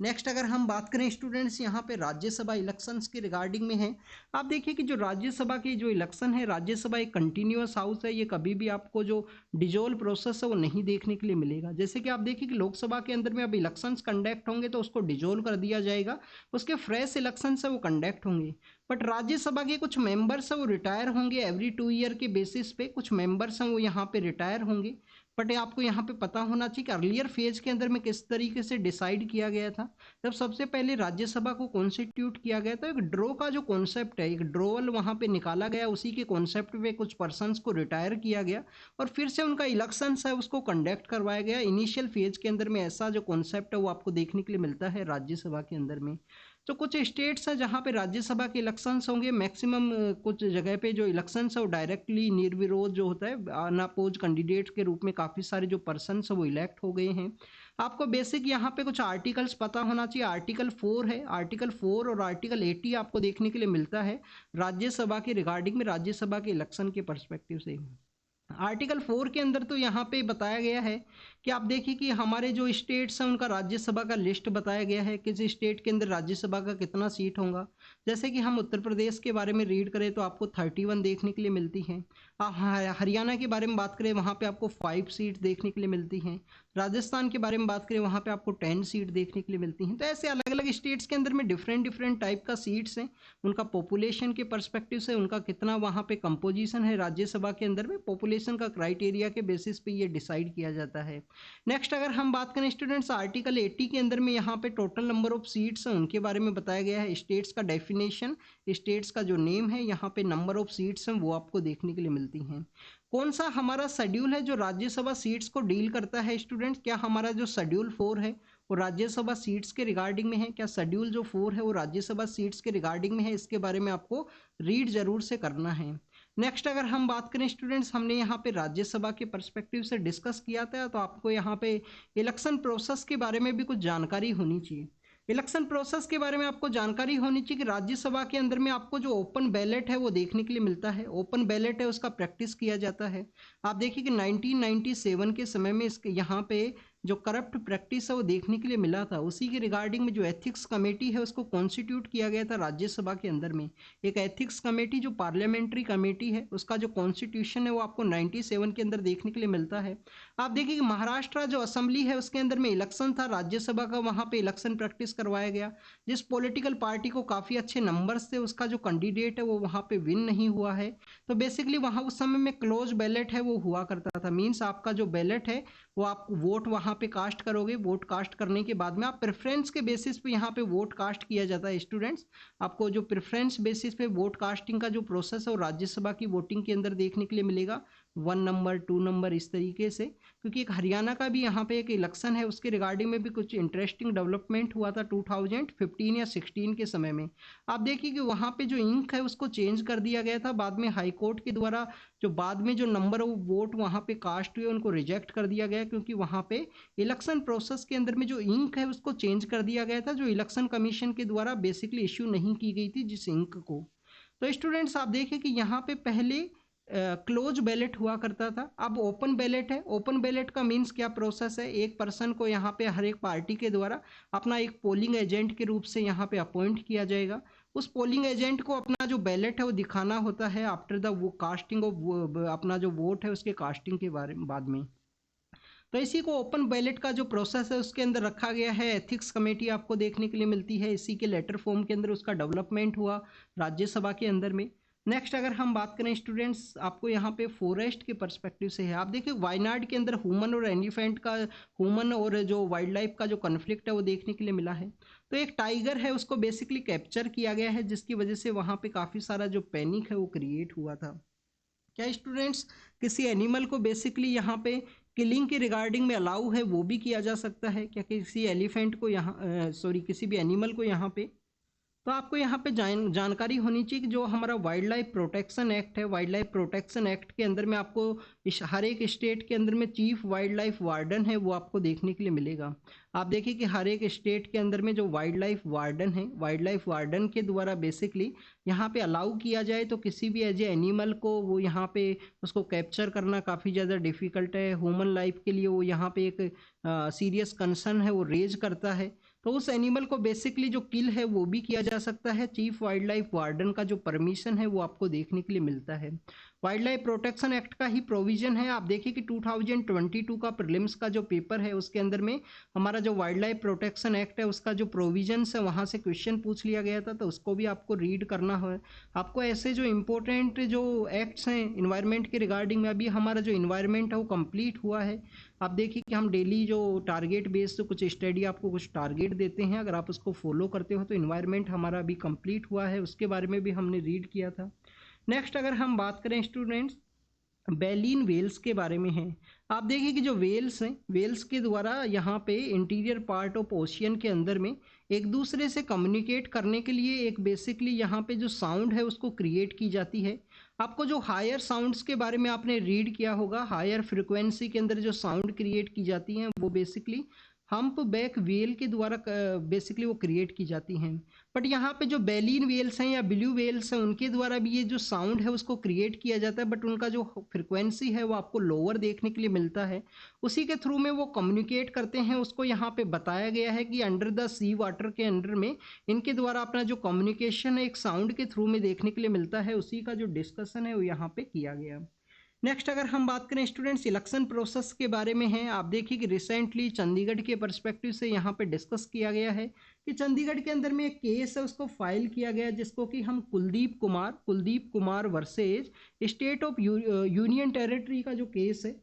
नेक्स्ट अगर हम बात करें स्टूडेंट्स यहाँ पे राज्यसभा इलेक्शंस के रिगार्डिंग में है। आप देखिए कि जो राज्यसभा की जो इलेक्शन है, राज्यसभा एक कंटिन्यूअस हाउस है, ये कभी भी आपको जो डिजोल्व प्रोसेस है वो नहीं देखने के लिए मिलेगा। जैसे कि आप देखिए कि लोकसभा के अंदर में अब इलेक्शंस कंडक्ट होंगे तो उसको डिजोल्व कर दिया जाएगा, उसके फ्रेश इलेक्शंस है वो कंडक्ट होंगे। बट राज्यसभा के कुछ मेंबर्स हैं वो रिटायर होंगे एवरी 2 ईयर के बेसिस पे, कुछ मेंबर्स हैं वो यहाँ पे रिटायर होंगे। बट ये आपको यहाँ पे पता होना चाहिए कि अर्लियर फेज के अंदर में किस तरीके से डिसाइड किया गया था। जब सबसे पहले राज्यसभा को कॉन्स्टिट्यूट किया गया था, एक ड्रॉ का जो कॉन्सेप्ट है, एक ड्रोवल वहाँ पे निकाला गया, उसी के कॉन्सेप्ट पे कुछ पर्सन्स को रिटायर किया गया और फिर से उनका इलेक्शंस है उसको कंडक्ट करवाया गया। इनिशियल फेज के अंदर में ऐसा जो कॉन्सेप्ट है वो आपको देखने के लिए मिलता है राज्यसभा के अंदर में। तो कुछ स्टेट्स हैं जहाँ पे राज्यसभा के इलेक्शंस होंगे, मैक्सिमम कुछ जगह पे जो इलेक्शंस है वो डायरेक्टली निर्विरोध जो होता है अनअपोज कैंडिडेट के रूप में काफ़ी सारे जो पर्सन्स है वो इलेक्ट हो गए हैं। आपको बेसिक यहाँ पे कुछ आर्टिकल्स पता होना चाहिए। आर्टिकल 4 है, आर्टिकल 4 और आर्टिकल 80 आपको देखने के लिए मिलता है राज्यसभा के रिगार्डिंग में, राज्यसभा के इलेक्शन के परस्पेक्टिव से। आर्टिकल 4 के अंदर तो यहाँ पे बताया गया है कि आप देखिए कि हमारे जो स्टेट्स हैं उनका राज्यसभा का लिस्ट बताया गया है, किस स्टेट के अंदर राज्यसभा का कितना सीट होगा। जैसे कि हम उत्तर प्रदेश के बारे में रीड करें तो आपको 31 देखने के लिए मिलती हैं। हरियाणा के बारे में बात करें वहाँ पे आपको 5 सीट देखने के लिए मिलती हैं। राजस्थान के बारे में बात करें वहाँ पे आपको 10 सीट देखने के लिए मिलती हैं। तो ऐसे अलग अलग स्टेट्स के अंदर में डिफरेंट डिफरेंट टाइप का सीट्स हैं, उनका पॉपुलेशन के परस्पेक्टिव से उनका कितना वहाँ पे कंपोजिशन है राज्यसभा के अंदर में, पॉपुलेशन का क्राइटेरिया के बेसिस पे ये डिसाइड किया जाता है। नेक्स्ट अगर हम बात करें स्टूडेंट्स, आर्टिकल 80 के अंदर में यहाँ पे टोटल नंबर ऑफ सीट्स हैं उनके बारे में बताया गया है। स्टेट्स का डेफिनेशन, स्टेट्स का जो नेम है, यहाँ पे नंबर ऑफ सीट्स हैं वो आपको देखने के लिए मिलती हैं। कौन सा हमारा शेड्यूल है जो राज्यसभा सीट्स को डील करता है स्टूडेंट्स? क्या हमारा जो शेड्यूल 4 है वो राज्यसभा सीट्स के रिगार्डिंग में है? क्या शेड्यूल जो 4 है वो राज्यसभा सीट्स के रिगार्डिंग में है? इसके बारे में आपको रीड जरूर से करना है। नेक्स्ट अगर हम बात करें स्टूडेंट्स, हमने यहाँ पे राज्यसभा के पर्सपेक्टिव से डिस्कस किया था, तो आपको यहाँ पे इलेक्शन प्रोसेस के बारे में भी कुछ जानकारी होनी चाहिए। इलेक्शन प्रोसेस के बारे में आपको जानकारी होनी चाहिए कि राज्यसभा के अंदर में आपको जो ओपन बैलेट है वो देखने के लिए मिलता है। ओपन बैलेट है उसका प्रैक्टिस किया जाता है। आप देखिए कि 1997 के समय में इसके यहाँ पे जो करप्ट प्रैक्टिस है वो देखने के लिए मिला था। उसी के रिगार्डिंग में जो एथिक्स कमेटी है उसको कॉन्स्टिट्यूट किया गया था राज्यसभा के अंदर में। एक एथिक्स कमेटी जो पार्लियामेंट्री कमेटी है उसका जो कॉन्स्टिट्यूशन है वो आपको 97 के अंदर देखने के लिए मिलता है। आप देखिए कि महाराष्ट्र जो असेंबली है उसके अंदर में इलेक्शन था राज्यसभा का, वहाँ पे इलेक्शन प्रैक्टिस करवाया गया। जिस पॉलिटिकल पार्टी को काफ़ी अच्छे नंबर्स थे उसका जो कैंडिडेट है वो वहाँ पे विन नहीं हुआ है। तो बेसिकली वहाँ उस समय में क्लोज बैलेट है वो हुआ करता था। मीन्स आपका जो बैलेट है वो आप वोट वहाँ पे कास्ट करोगे, वोट कास्ट करने के बाद में आप प्रेफरेंस के बेसिस पे यहाँ पे वोट कास्ट किया जाता है। स्टूडेंट्स, आपको जो प्रेफरेंस बेसिस पे वोट कास्टिंग का जो प्रोसेस है वो राज्यसभा की वोटिंग के अंदर देखने के लिए मिलेगा, 1 नंबर 2 नंबर इस तरीके से। क्योंकि एक हरियाणा का भी यहाँ पे एक इलेक्शन है, उसके रिगार्डिंग में भी कुछ इंटरेस्टिंग डेवलपमेंट हुआ था 2015 या 16 के समय में। आप देखिए कि वहाँ पे जो इंक है उसको चेंज कर दिया गया था बाद में हाई कोर्ट के द्वारा। जो बाद में जो नंबर ऑफ वोट वहाँ पे कास्ट हुए उनको रिजेक्ट कर दिया गया, क्योंकि वहाँ पे इलेक्शन प्रोसेस के अंदर में जो इंक है उसको चेंज कर दिया गया था, जो इलेक्शन कमीशन के द्वारा बेसिकली इश्यू नहीं की गई थी जिस इंक को। तो स्टूडेंट्स आप देखिए कि यहाँ पे पहले क्लोज बैलेट हुआ करता था, अब ओपन बैलेट है। ओपन बैलेट का मीन्स क्या प्रोसेस है, एक पर्सन को यहाँ पे हर एक पार्टी के द्वारा अपना एक पोलिंग एजेंट के रूप से यहाँ पे अपॉइंट किया जाएगा। उस पोलिंग एजेंट को अपना जो बैलेट है वो दिखाना होता है आफ्टर द वो कास्टिंग ऑफ अपना जो वोट है उसके कास्टिंग के बारे में बाद में। तो इसी को ओपन बैलेट का जो प्रोसेस है उसके अंदर रखा गया है। एथिक्स कमेटी आपको देखने के लिए मिलती है, इसी के लेटर फॉर्म के अंदर उसका डेवलपमेंट हुआ राज्यसभा के अंदर में। नेक्स्ट अगर हम बात करें स्टूडेंट्स, आपको यहाँ पे फॉरेस्ट के पर्सपेक्टिव से है। आप देखिए वायनाड के अंदर ह्यूमन और एलिफेंट का, ह्यूमन और जो वाइल्ड लाइफ का जो कन्फ्लिक्ट है वो देखने के लिए मिला है। तो एक टाइगर है उसको बेसिकली कैप्चर किया गया है, जिसकी वजह से वहाँ पे काफ़ी सारा जो पैनिक है वो क्रिएट हुआ था। क्या स्टूडेंट्स, किसी एनिमल को बेसिकली यहाँ पे किलिंग के रिगार्डिंग में अलाउ है वो भी किया जा सकता है क्या? किसी एलिफेंट को यहाँ किसी भी एनिमल को यहाँ पे, तो आपको यहाँ पे जानकारी होनी चाहिए कि जो हमारा वाइल्ड लाइफ प्रोटेक्शन एक्ट है, वाइल्ड लाइफ प्रोटेक्शन एक्ट के अंदर में आपको हर एक स्टेट के अंदर में चीफ वाइल्ड लाइफ वार्डन है वो आपको देखने के लिए मिलेगा। आप देखिए कि हर एक स्टेट के अंदर में जो वाइल्ड लाइफ वार्डन है, वाइल्ड लाइफ वार्डन के द्वारा बेसिकली यहाँ पे अलाउ किया जाए तो किसी भी एज ए एनिमल को वो यहाँ पे उसको कैप्चर करना काफ़ी ज़्यादा डिफिकल्ट है। ह्यूमन लाइफ के लिए वो यहाँ पे एक सीरियस कंसर्न है वो रेज करता है। तो उस एनिमल को बेसिकली जो किल है वो भी किया जा सकता है। चीफ वाइल्ड लाइफ वार्डन का जो परमिशन है वो आपको देखने के लिए मिलता है। वाइल्ड लाइफ प्रोटेक्शन एक्ट का ही प्रोविजन है। आप देखिए कि 2022 का प्रीलिम्स का जो पेपर है उसके अंदर में हमारा जो वाइल्ड लाइफ प्रोटेक्शन एक्ट है उसका जो प्रोविजंस है वहाँ से क्वेश्चन पूछ लिया गया था, तो उसको भी आपको रीड करना है। आपको ऐसे जो इम्पोर्टेंट जो एक्ट्स हैं इन्वायरमेंट के रिगार्डिंग में, अभी हमारा जो इन्वायरमेंट है वो कंप्लीट हुआ है। आप देखिए कि हम डेली जो टारगेट बेस्ड कुछ स्टडी आपको कुछ टारगेट देते हैं, अगर आप उसको फॉलो करते हो तो इन्वायरमेंट हमारा अभी कंप्लीट हुआ है, उसके बारे में भी हमने रीड किया था। नेक्स्ट अगर हम बात करें स्टूडेंट्स बैलीन वेल्स के बारे में है। आप देखिए कि जो वेल्स हैं, वेल्स के द्वारा यहाँ पे इंटीरियर पार्ट ऑफ ओशियन के अंदर में एक दूसरे से कम्युनिकेट करने के लिए एक बेसिकली यहाँ पे जो साउंड है उसको क्रिएट की जाती है। आपको जो हायर साउंड्स के बारे में आपने रीड किया होगा, हायर फ्रिक्वेंसी के अंदर जो साउंड क्रिएट की जाती हैं वो बेसिकली हम्प बैक वेल के द्वारा बेसिकली वो क्रिएट की जाती हैं। बट यहाँ पे जो बैलीन वेल्स हैं या ब्लू वेल्स हैं उनके द्वारा भी ये जो साउंड है उसको क्रिएट किया जाता है, बट उनका जो फ्रिक्वेंसी है वो आपको लोअर देखने के लिए मिलता है। उसी के थ्रू में वो कम्युनिकेट करते हैं। उसको यहाँ पे बताया गया है कि अंडर द सी वाटर के अंडर में इनके द्वारा अपना जो कम्युनिकेशन है एक साउंड के थ्रू में देखने के लिए मिलता है। उसी का जो डिस्कशन है वो यहाँ पे किया गया। नेक्स्ट अगर हम बात करें स्टूडेंट्स इलेक्शन प्रोसेस के बारे में है। आप देखिए कि रिसेंटली चंडीगढ़ के पर्सपेक्टिव से यहाँ पे डिस्कस किया गया है कि चंडीगढ़ के अंदर में एक केस है उसको फाइल किया गया जिसको कि हम Kuldeep Kumar versus state of union territory का जो केस है,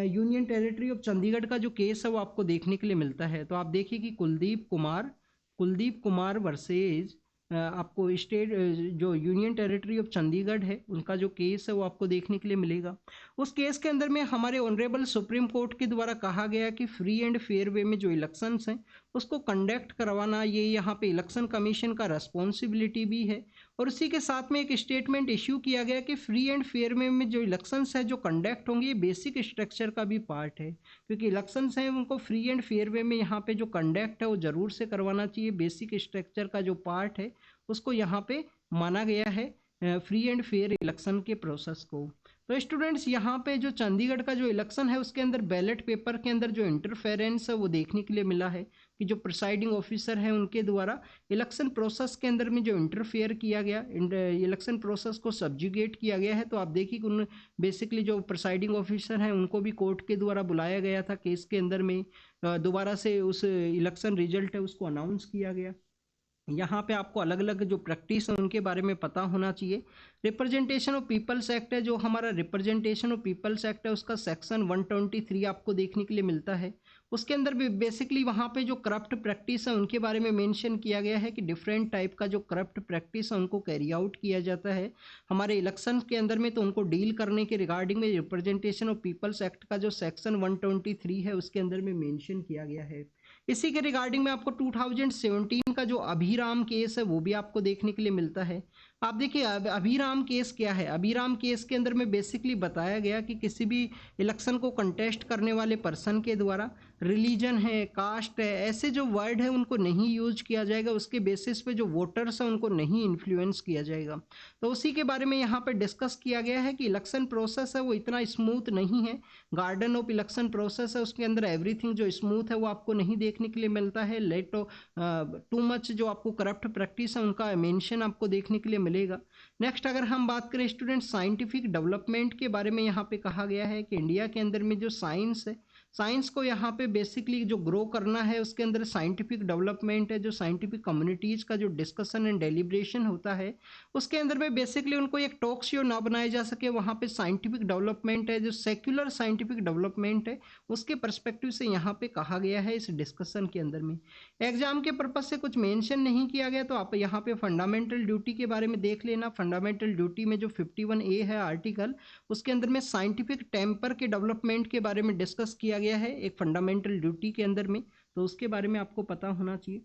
यूनियन टेरिटरी ऑफ चंडीगढ़ का जो केस है वो आपको देखने के लिए मिलता है। तो आप देखिए कि कुलदीप कुमार वर्सेज आपको स्टेट जो यूनियन टेरिटरी ऑफ चंडीगढ़ है उनका जो केस है वो आपको देखने के लिए मिलेगा। उस केस के अंदर में हमारे ऑनरेबल सुप्रीम कोर्ट के द्वारा कहा गया कि फ्री एंड फेयर वे में जो इलेक्शंस हैं उसको कंडक्ट करवाना ये यहाँ पे इलेक्शन कमीशन का रेस्पॉन्सिबिलिटी भी है। और उसी के साथ में एक स्टेटमेंट इश्यू किया गया कि फ्री एंड फेयर वे में जो इलेक्शंस है जो कंडक्ट होंगे ये बेसिक स्ट्रक्चर का भी पार्ट है, क्योंकि इलेक्शंस हैं उनको फ्री एंड फेयर वे में यहाँ पे जो कंडक्ट है वो ज़रूर से करवाना चाहिए। बेसिक स्ट्रक्चर का जो पार्ट है उसको यहाँ पे माना गया है फ्री एंड फेयर इलेक्शन के प्रोसेस को। तो स्टूडेंट्स यहाँ पे जो चंडीगढ़ का जो इलेक्शन है उसके अंदर बैलेट पेपर के अंदर जो इंटरफेरेंस है वो देखने के लिए मिला है कि जो प्रिसाइडिंग ऑफिसर है उनके द्वारा इलेक्शन प्रोसेस के अंदर में जो इंटरफेयर किया गया, इलेक्शन प्रोसेस को सब्जुगेट किया गया है। तो आप देखिए कि उन बेसिकली जो प्रिसाइडिंग ऑफिसर हैं उनको भी कोर्ट के द्वारा बुलाया गया था केस के अंदर में, दोबारा से उस इलेक्शन रिजल्ट है उसको अनाउंस किया गया। यहाँ पे आपको अलग अलग जो प्रैक्टिस है उनके बारे में पता होना चाहिए। रिप्रेजेंटेशन ऑफ पीपल्स एक्ट है, जो हमारा रिप्रेजेंटेशन ऑफ पीपल्स एक्ट है उसका सेक्शन 123 आपको देखने के लिए मिलता है। उसके अंदर भी बेसिकली वहाँ पे जो करप्ट प्रैक्टिस है उनके बारे में मेंशन किया गया है कि डिफरेंट टाइप का जो करप्ट प्रैक्टिस है उनको कैरी आउट किया जाता है हमारे इलेक्शन के अंदर में, तो उनको डील करने के रिगार्डिंग में रिप्रेजेंटेशन ऑफ पीपल्स एक्ट का जो सेक्शन 123 है उसके अंदर में मेंशन किया गया है। इसी के रिगार्डिंग में आपको 2017 का जो अभिराम केस है वो भी आपको देखने के लिए मिलता है। आप देखिए अभिराम केस क्या है। अभिराम केस के अंदर में बेसिकली बताया गया कि किसी भी इलेक्शन को कंटेस्ट करने वाले पर्सन के द्वारा रिलीजन है, कास्ट है, ऐसे जो वर्ड है उनको नहीं यूज किया जाएगा। उसके बेसिस पे जो वोटर्स हैं उनको नहीं इन्फ्लुएंस किया जाएगा। तो उसी के बारे में यहाँ पे डिस्कस किया गया है कि इलेक्शन प्रोसेस है वो इतना स्मूथ नहीं है। गार्डन ऑफ इलेक्शन प्रोसेस है उसके अंदर एवरीथिंग जो स्मूथ है वो आपको नहीं देखने के लिए मिलता है। लेट टू मच जो आपको करप्ट प्रैक्टिस है उनका मेंशन आपको देखने के लिए मिलेगा। नेक्स्ट अगर हम बात करें स्टूडेंट साइंटिफिक डेवलपमेंट के बारे में, यहाँ पे कहा गया है कि इंडिया के अंदर में जो साइंस है, साइंस को यहाँ पे बेसिकली जो ग्रो करना है उसके अंदर साइंटिफिक डेवलपमेंट है, जो साइंटिफिक कम्युनिटीज का जो डिस्कशन एंड डेलिब्रेशन होता है उसके अंदर में बेसिकली उनको एक टॉक शो ना बनाया जा सके, वहाँ पे साइंटिफिक डेवलपमेंट है जो सेक्युलर साइंटिफिक डेवलपमेंट है उसके परस्पेक्टिव से यहाँ पे कहा गया है इस डिस्कशन के अंदर में। एग्जाम के पर्पज से कुछ मेंशन नहीं किया गया, तो आप यहाँ पे फंडामेंटल ड्यूटी के बारे में देख लेना। फंडामेंटल ड्यूटी में जो 51A है आर्टिकल, उसके अंदर में साइंटिफिक टेम्पर के डेवलपमेंट के बारे में डिस्कस किया गया है एक फंडामेंटल ड्यूटी के अंदर में, तो उसके बारे में आपको पता होना चाहिए।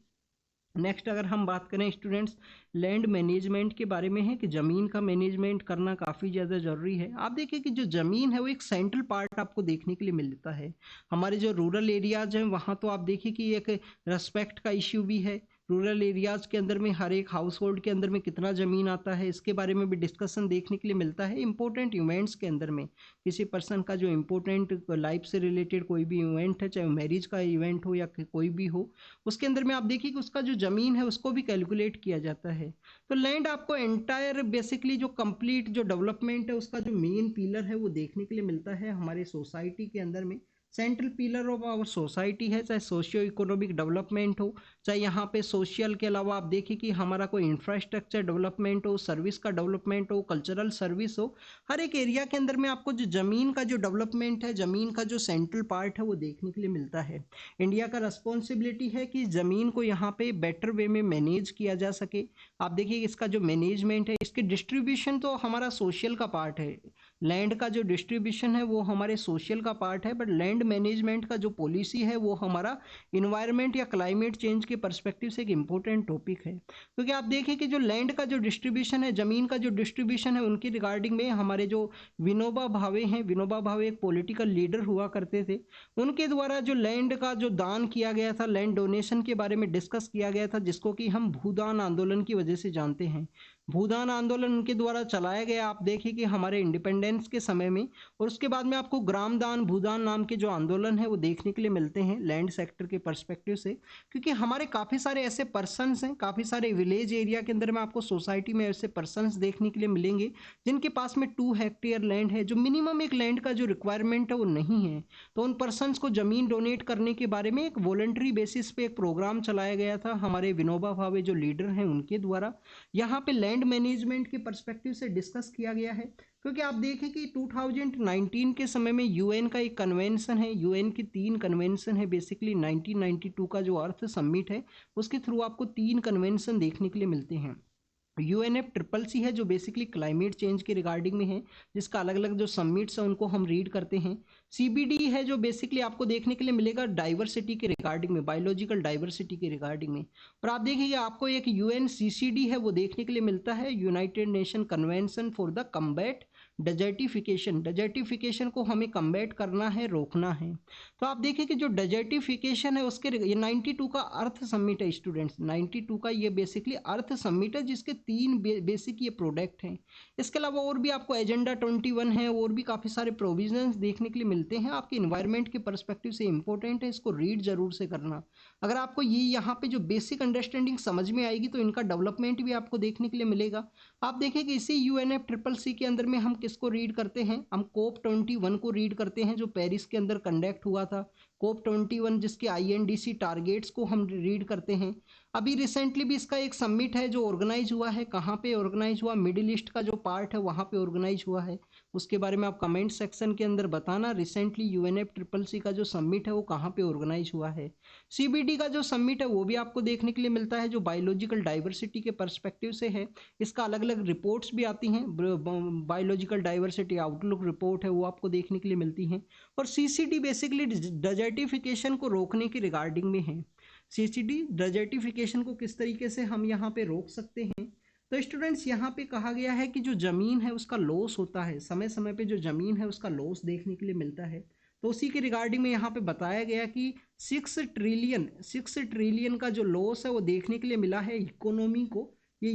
नेक्स्ट अगर हम बात करें स्टूडेंट्स लैंड मैनेजमेंट के बारे में है कि ज़मीन का मैनेजमेंट करना काफ़ी ज़्यादा ज़रूरी है। आप देखिए कि जो ज़मीन है वो एक सेंट्रल पार्ट आपको देखने के लिए मिलता है। हमारे जो रूरल एरियाज हैं वहाँ तो आप देखिए कि एक रेस्पेक्ट का इश्यू भी है, रूरल एरियाज़ के अंदर में हर एक हाउस होल्ड के अंदर में कितना ज़मीन आता है, इसके बारे में भी डिस्कशन देखने के लिए मिलता है। इंपॉर्टेंट इवेंट्स के अंदर में किसी पर्सन का जो इम्पोर्टेंट लाइफ से रिलेटेड कोई भी इवेंट है, चाहे मैरिज का इवेंट हो या कोई भी हो, उसके अंदर में आप देखिए कि उसका जो ज़मीन है उसको भी कैलकुलेट किया जाता है। तो लैंड आपको एंटायर बेसिकली जो कंप्लीट जो डेवलपमेंट है उसका जो मेन पिलर है वो देखने के लिए मिलता है हमारे सोसाइटी के अंदर में। Central pillar of our society है, चाहे सोशियो इकोनॉमिक डेवलपमेंट हो, चाहे यहाँ पे सोशल के अलावा आप देखिए कि हमारा कोई इंफ्रास्ट्रक्चर डेवलपमेंट हो, सर्विस का डेवलपमेंट हो, कल्चरल सर्विस हो, हर एक एरिया के अंदर में आपको जो ज़मीन का जो डेवलपमेंट है, ज़मीन का जो सेंट्रल पार्ट है वो देखने के लिए मिलता है। इंडिया का रिस्पॉन्सिबिलिटी है कि ज़मीन को यहाँ पे बेटर वे में मैनेज किया जा सके। आप देखिए इसका जो मैनेजमेंट है, इसके डिस्ट्रीब्यूशन तो हमारा सोशल का पार्ट है, लैंड का जो डिस्ट्रीब्यूशन है वो हमारे सोशल का पार्ट है, बट लैंड मैनेजमेंट का जो पॉलिसी है वो हमारा इन्वायरमेंट या क्लाइमेट चेंज के पर्सपेक्टिव से एक इम्पोर्टेंट टॉपिक है। क्योंकि आप देखिए कि जो लैंड का जो डिस्ट्रीब्यूशन है, ज़मीन का जो डिस्ट्रीब्यूशन है, उनकी रिगार्डिंग में हमारे जो विनोबा भावे हैं, विनोबा भावे एक पॉलिटिकल लीडर हुआ करते थे, उनके द्वारा जो लैंड का जो दान किया गया था, लैंड डोनेशन के बारे में डिस्कस किया गया था, जिसको कि हम भूदान आंदोलन की वजह से जानते हैं। भूदान आंदोलन उनके द्वारा चलाया गया, आप देखिए कि हमारे इंडिपेंडेंस के समय में, और उसके बाद में आपको ग्रामदान भूदान नाम के जो आंदोलन है वो देखने के लिए मिलते हैं लैंड सेक्टर के पर्सपेक्टिव से। क्योंकि हमारे काफ़ी सारे ऐसे पर्सन्स हैं, काफ़ी सारे विलेज एरिया के अंदर में आपको सोसाइटी में ऐसे पर्सन्स देखने के लिए मिलेंगे जिनके पास में 2 हेक्टेयर लैंड है, जो मिनिमम एक लैंड का जो रिक्वायरमेंट है वो नहीं है। तो उन पर्सन्स को ज़मीन डोनेट करने के बारे में एक वॉलंटरी बेसिस पे एक प्रोग्राम चलाया गया था हमारे विनोबा भावे जो लीडर हैं उनके द्वारा। यहाँ पे लैंड मैनेजमेंट के पर्सपेक्टिव से डिस्कस किया गया है। क्योंकि आप देखें कि 2019 के समय में यूएन का एक कन्वेंशन है, यूएन की 3 कन्वेंशन है, बेसिकली 1992 का जो अर्थ समिट है उसके थ्रू आपको 3 कन्वेंशन देखने के लिए मिलते हैं। UNFCCC है जो बेसिकली क्लाइमेट चेंज के रिगार्डिंग में है, जिसका अलग अलग जो समिट्स हैं उनको हम रीड करते हैं। CBD है जो बेसिकली आपको देखने के लिए मिलेगा डाइवर्सिटी के रिगार्डिंग में, बायोलॉजिकल डाइवर्सिटी के रिगार्डिंग में। और आप देखिए आपको एक UNCCD है वो देखने के लिए मिलता है, United nation convention for the combat desertification. Desertification को हमें कम्बैट करना है, रोकना है। तो आप देखिए कि जो डेजर्टिफिकेशन है उसके ये 92 का अर्थ समिट है स्टूडेंट्स, 92 का ये बेसिकली अर्थ समिट है जिसके 3 बेसिक ये प्रोडक्ट हैं। इसके अलावा और भी आपको एजेंडा 21 है, और भी काफ़ी सारे प्रोविजंस देखने के लिए मिलते हैं। आपके इन्वायरमेंट के पर्सपेक्टिव से इंपॉर्टेंट है, इसको रीड जरूर से करना। अगर आपको ये यहाँ पे जो बेसिक अंडरस्टैंडिंग समझ में आएगी तो इनका डेवलपमेंट भी आपको देखने के लिए मिलेगा। आप देखें कि इसी UNFCCC के अंदर में हम किसको रीड करते हैं, हम COP21 को रीड करते हैं जो पेरिस के अंदर कंडक्ट हुआ था। COP21 जिसके INDC टारगेट्स को हम रीड करते हैं। अभी रिसेंटली भी इसका एक समिट है जो ऑर्गेनाइज हुआ है, कहाँ पे ऑर्गेनाइज हुआ, मिडिल ईस्ट का जो पार्ट है वहाँ पे ऑर्गेनाइज हुआ है। उसके बारे में आप कमेंट सेक्शन के अंदर बताना, रिसेंटली UNFCCC का जो समिट है वो कहाँ पे ऑर्गेनाइज हुआ है। CBD का जो समिट है वो भी आपको देखने के लिए मिलता है जो बायोलॉजिकल डाइवर्सिटी के पर्सपेक्टिव से है। इसका अलग अलग रिपोर्ट्स भी आती हैं, बायोलॉजिकल डाइवर्सिटी आउटलुक रिपोर्ट है वो आपको देखने के लिए मिलती हैं। और CCD बेसिकली डेजर्टिफिकेशन को रोकने के रिगार्डिंग में है। CCD डेजर्टिफिकेशन को किस तरीके से हम यहाँ पे रोक सकते हैं। तो स्टूडेंट्स यहाँ पे कहा गया है कि जो ज़मीन है उसका लॉस होता है, समय समय पे जो ज़मीन है उसका लॉस देखने के लिए मिलता है। तो उसी के रिगार्डिंग में यहाँ पे बताया गया कि 6 ट्रिलियन का जो लॉस है वो देखने के लिए मिला है इकोनॉमी को। ये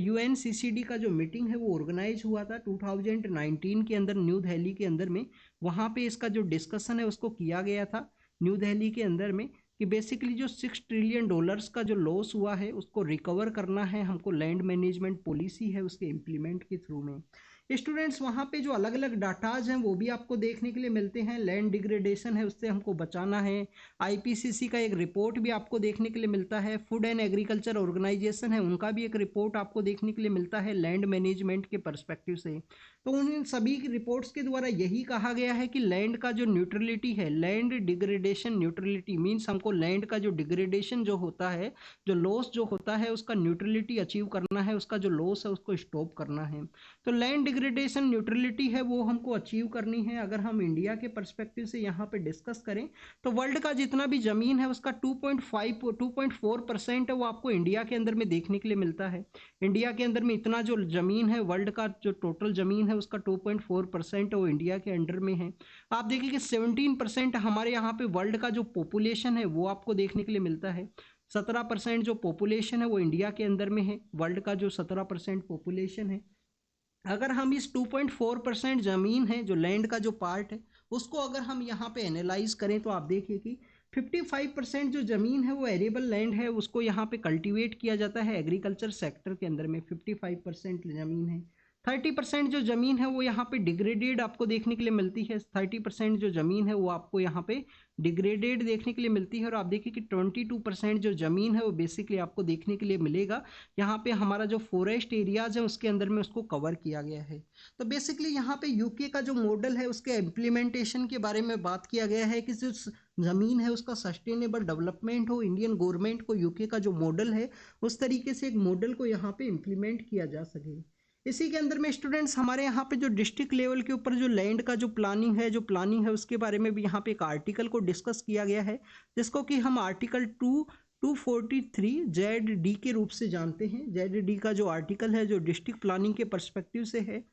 UNCCD का जो मीटिंग है वो ऑर्गेनाइज हुआ था 2019 के अंदर न्यू दिल्ली के अंदर में। वहाँ पे इसका जो डिस्कशन है उसको किया गया था न्यू दिल्ली के अंदर में, कि बेसिकली जो $6 ट्रिलियन का जो लॉस हुआ है उसको रिकवर करना है हमको, लैंड मैनेजमेंट पॉलिसी है उसके इम्प्लीमेंट के थ्रू में। स्टूडेंट्स वहाँ पे जो अलग अलग डाटाज हैं वो भी आपको देखने के लिए मिलते हैं। लैंड डिग्रेडेशन है उससे हमको बचाना है। IPCC का एक रिपोर्ट भी आपको देखने के लिए मिलता है। फूड एंड एग्रीकल्चर ऑर्गेनाइजेशन है उनका भी एक रिपोर्ट आपको देखने के लिए मिलता है लैंड मैनेजमेंट के पर्सपेक्टिव से। तो उन सभी रिपोर्ट्स के द्वारा यही कहा गया है कि लैंड का जो न्यूट्रलिटी है, लैंड डिग्रेडेशन न्यूट्रलिटी मीन्स हमको लैंड का जो डिग्रेडेशन जो होता है, जो लॉस जो होता है उसका न्यूट्रलिटी अचीव करना है, उसका जो लॉस है उसको स्टॉप करना है। तो लैंड डिग्रेडेशन न्यूट्रलिटी है वो हमको अचीव करनी है। अगर हम इंडिया के पर्सपेक्टिव से यहाँ पे डिस्कस करें तो वर्ल्ड का जितना भी ज़मीन है उसका 2.4% है वो आपको इंडिया के अंदर में देखने के लिए मिलता है। इंडिया के अंदर में इतना जो ज़मीन है, वर्ल्ड का जो टोटल ज़मीन है उसका 2.4% है वो इंडिया के अंडर में है। आप देखिए कि 17% हमारे यहाँ पे वर्ल्ड का जो पॉपुलेशन है वो आपको देखने के लिए मिलता है। 17% जो पॉपुलेशन है वो इंडिया के अंदर में है, वर्ल्ड का जो 17% पॉपुलेशन है। अगर हम इस 2.4% ज़मीन है जो लैंड का जो पार्ट है उसको अगर हम यहाँ पे एनालाइज करें तो आप देखिए कि 55% जो ज़मीन है वो एरेबल लैंड है, उसको यहाँ पे कल्टीवेट किया जाता है एग्रीकल्चर सेक्टर के अंदर में, 55% ज़मीन है। 30% जो ज़मीन है वो यहाँ पे डिग्रेडेड आपको देखने के लिए मिलती है, 30% जो ज़मीन है वो आपको यहाँ पे डिग्रेडेड देखने के लिए मिलती है। और आप देखिए कि 22% जो ज़मीन है वो बेसिकली आपको देखने के लिए मिलेगा यहाँ पे हमारा जो फॉरेस्ट एरियाज है उसके अंदर में उसको कवर किया गया है। तो बेसिकली यहाँ पे यूके का जो मॉडल है उसके इम्प्लीमेंटेशन के बारे में बात किया गया है कि जो ज़मीन है उसका सस्टेनेबल डेवलपमेंट हो, इंडियन गवर्नमेंट को यूके का जो मॉडल है उस तरीके से एक मॉडल को यहाँ पे इम्प्लीमेंट किया जा सके। इसी के अंदर में स्टूडेंट्स हमारे यहाँ पे जो डिस्ट्रिक्ट लेवल के ऊपर जो लैंड का जो प्लानिंग है उसके बारे में भी यहाँ पे एक आर्टिकल को डिस्कस किया गया है, जिसको कि हम आर्टिकल 243 ZD के रूप से जानते हैं। ZD का जो आर्टिकल है जो डिस्ट्रिक्ट प्लानिंग के पर्सपेक्टिव से है,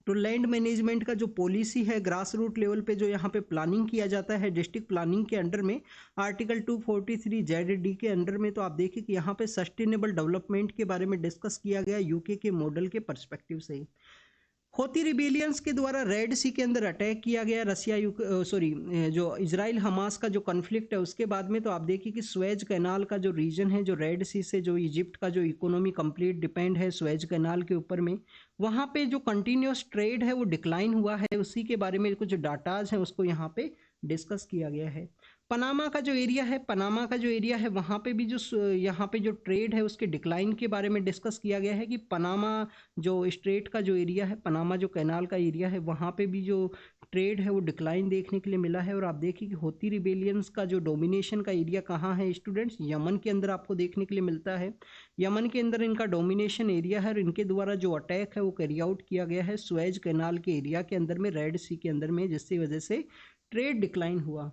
तो लैंड मैनेजमेंट का जो पॉलिसी है ग्रास रूट लेवल पे जो यहाँ पे प्लानिंग किया जाता है डिस्ट्रिक्ट प्लानिंग के अंडर में, आर्टिकल 243 ZD के अंडर में, तो आप देखिए कि यहाँ पे सस्टेनेबल डेवलपमेंट के बारे में डिस्कस किया गया यूके के मॉडल के पर्सपेक्टिव से। होती रिबेलियंस के द्वारा रेड सी के अंदर अटैक किया गया जो इजराइल हमास का जो कॉन्फ्लिक्ट है उसके बाद में, तो आप देखिए कि स्वेज कैनाल का जो रीजन है जो रेड सी से जो इजिप्ट का जो इकोनॉमी कंप्लीट डिपेंड है स्वेज कैनाल के ऊपर में, वहाँ पे जो कंटिन्यूस ट्रेड है वो डिक्लाइन हुआ है, उसी के बारे में कुछ डाटाज हैं उसको यहाँ पे डिस्कस किया गया है। पनामा का जो एरिया है वहाँ पे भी जो यहाँ पे जो ट्रेड है उसके डिक्लाइन के बारे में डिस्कस किया गया है कि पनामा जो स्ट्रेट का जो एरिया है, पनामा जो कैनाल का एरिया है वहाँ पे भी जो ट्रेड है वो डिक्लाइन देखने के लिए मिला है। और आप देखिए कि होती रिबेलियंस का जो डोमिनेशन का एरिया कहाँ है स्टूडेंट्स, यमन के अंदर आपको देखने के लिए मिलता है। यमन के अंदर इनका डोमिनेशन एरिया है और इनके द्वारा जो अटैक है वो कैरी आउट किया गया है स्वेज कैनाल के एरिया के अंदर में, रेड सी के अंदर में, जिसकी वजह से ट्रेड डिक्लाइन हुआ।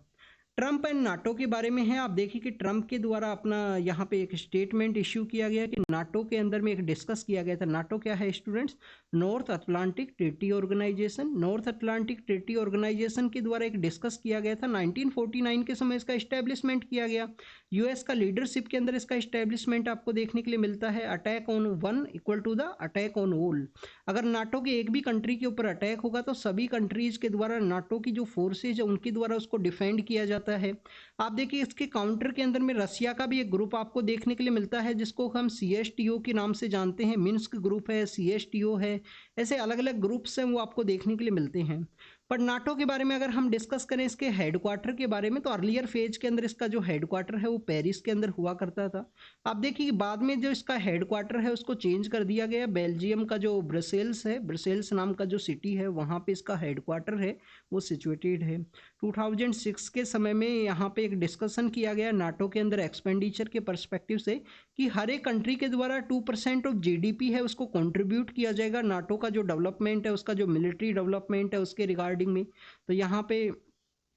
ट्रंप एंड नाटो के बारे में है, आप देखिए कि ट्रंप के द्वारा अपना यहाँ पे एक स्टेटमेंट इश्यू किया गया कि नाटो के अंदर में एक डिस्कस किया गया था। नाटो क्या है students? North Atlantic Treaty Organization. North Atlantic Treaty Organization के द्वारा एक डिस्कस किया गया था, 1949 के समय इसका इस्टेब्लिशमेंट किया गया। यूएस का लीडरशिप के अंदर इसका इस्टेब्लिशमेंट आपको देखने के लिए मिलता है। Attack on one equal to the attack on all. अगर नाटो के एक भी कंट्री के ऊपर अटैक होगा तो सभी कंट्रीज के द्वारा नाटो की जो फोर्सेज है उनके द्वारा उसको डिफेंड किया जाता है। आप देखिए इसके काउंटर के अंदर में रसिया का भी एक ग्रुप आपको देखने के लिए मिलता है जिसको हम CSTO के नाम से जानते हैं। मिन्स्क ग्रुप है, CSTO है, ऐसे अलग अलग ग्रुप्स हैं वो आपको देखने के लिए मिलते हैं। पर नाटो के बारे में अगर हम डिस्कस करें इसके हेडक्वार्टर के बारे में, तो अर्लियर फेज के अंदर इसका जो हेडक्वार्टर है वो पेरिस के अंदर हुआ करता था। आप देखिए कि बाद में जो इसका हेडक्वार्टर है उसको चेंज कर दिया गया। बेल्जियम का जो ब्रसेल्स है, ब्रसेल्स नाम का जो सिटी है वहाँ पे इसका हेडक्वार्टर है वो सिचुएटेड है। 2006 के समय में यहाँ पे एक डिस्कशन किया गया नाटो के अंदर एक्सपेंडिचर के पर्सपेक्टिव से कि हर एक कंट्री के द्वारा 2% ऑफ GDP है उसको कंट्रीब्यूट किया जाएगा नाटो का जो डेवलपमेंट है, उसका जो मिलिट्री डेवलपमेंट है उसके रिगार्डिंग में। तो यहाँ पे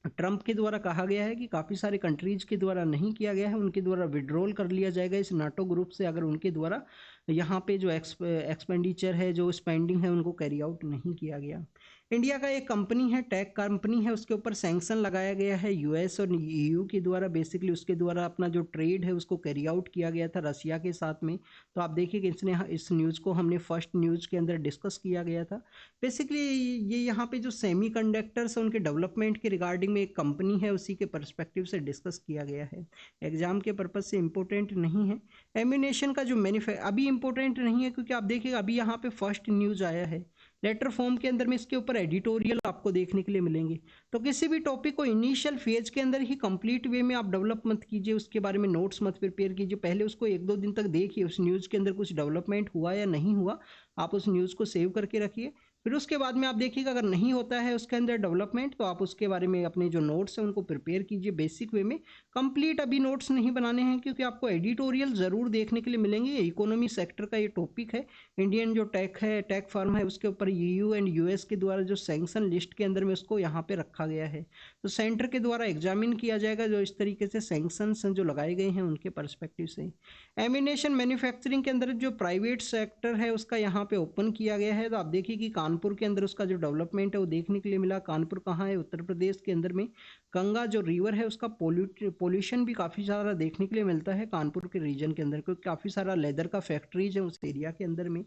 ट्रंप के द्वारा कहा गया है कि काफ़ी सारे कंट्रीज के द्वारा नहीं किया गया है, उनके द्वारा विड्रॉल कर लिया जाएगा इस नाटो ग्रुप से अगर उनके द्वारा यहाँ पे जो एक्सपेंडिचर है, जो स्पेंडिंग है, उनको कैरी आउट नहीं किया गया। इंडिया का एक कंपनी है, टेक कंपनी है, उसके ऊपर सैंक्शन लगाया गया है यूएस और EU के द्वारा। बेसिकली उसके द्वारा अपना जो ट्रेड है उसको कैरी आउट किया गया था रसिया के साथ में। तो आप देखिए कि इस न्यूज़ को हमने फर्स्ट न्यूज़ के अंदर डिस्कस किया गया था। बेसिकली ये यहाँ पे जो सेमीकंडक्टर्स है उनके डेवलपमेंट के रिगार्डिंग में एक कंपनी है उसी के पर्सपेक्टिव से डिस्कस किया गया है। एग्जाम के पर्पज़ से इम्पोर्टेंट नहीं है। एम्यूनेशन का जो अभी इम्पोर्टेंट नहीं है क्योंकि आप देखिए अभी यहाँ पे फर्स्ट न्यूज़ आया है। लेटर फॉर्म के अंदर में इसके ऊपर एडिटोरियल आपको देखने के लिए मिलेंगे। तो किसी भी टॉपिक को इनिशियल फेज के अंदर ही कंप्लीट वे में आप डेवलप मत कीजिए, उसके बारे में नोट्स मत प्रिपेयर कीजिए। पहले उसको 1-2 दिन तक देखिए उस न्यूज़ के अंदर कुछ डेवलपमेंट हुआ या नहीं हुआ, आप उस न्यूज़ को सेव करके रखिए। फिर उसके बाद में आप देखिएगा अगर नहीं होता है उसके अंदर डेवलपमेंट तो आप उसके बारे में अपने जो नोट्स हैं उनको प्रिपेयर कीजिए बेसिक वे में। कंप्लीट अभी नोट्स नहीं बनाने हैं क्योंकि आपको एडिटोरियल ज़रूर देखने के लिए मिलेंगे। इकोनॉमी सेक्टर का ये टॉपिक है, इंडियन जो टेक फर्म है उसके ऊपर EU एंड US के द्वारा जो सैंक्शन लिस्ट के अंदर में उसको यहाँ पे रखा गया है। तो सेंटर के द्वारा एग्जामिन किया जाएगा जो इस तरीके से सैंक्शंस जो लगाए गए हैं उनके पर्सपेक्टिव से। एम्यूनेशन मैन्युफैक्चरिंग के अंदर जो प्राइवेट सेक्टर है उसका यहाँ पे ओपन किया गया है। तो आप देखिए कि कानपुर के अंदर उसका जो डेवलपमेंट है वो देखने के लिए मिला। कानपुर कहाँ है? उत्तर प्रदेश के अंदर में। गंगा जो रिवर है उसका पोल्यूशन भी काफ़ी सारा देखने के लिए मिलता है कानपुर के रीजन के अंदर, क्योंकि काफ़ी सारा लेदर का फैक्ट्रीज है उस एरिया के अंदर में।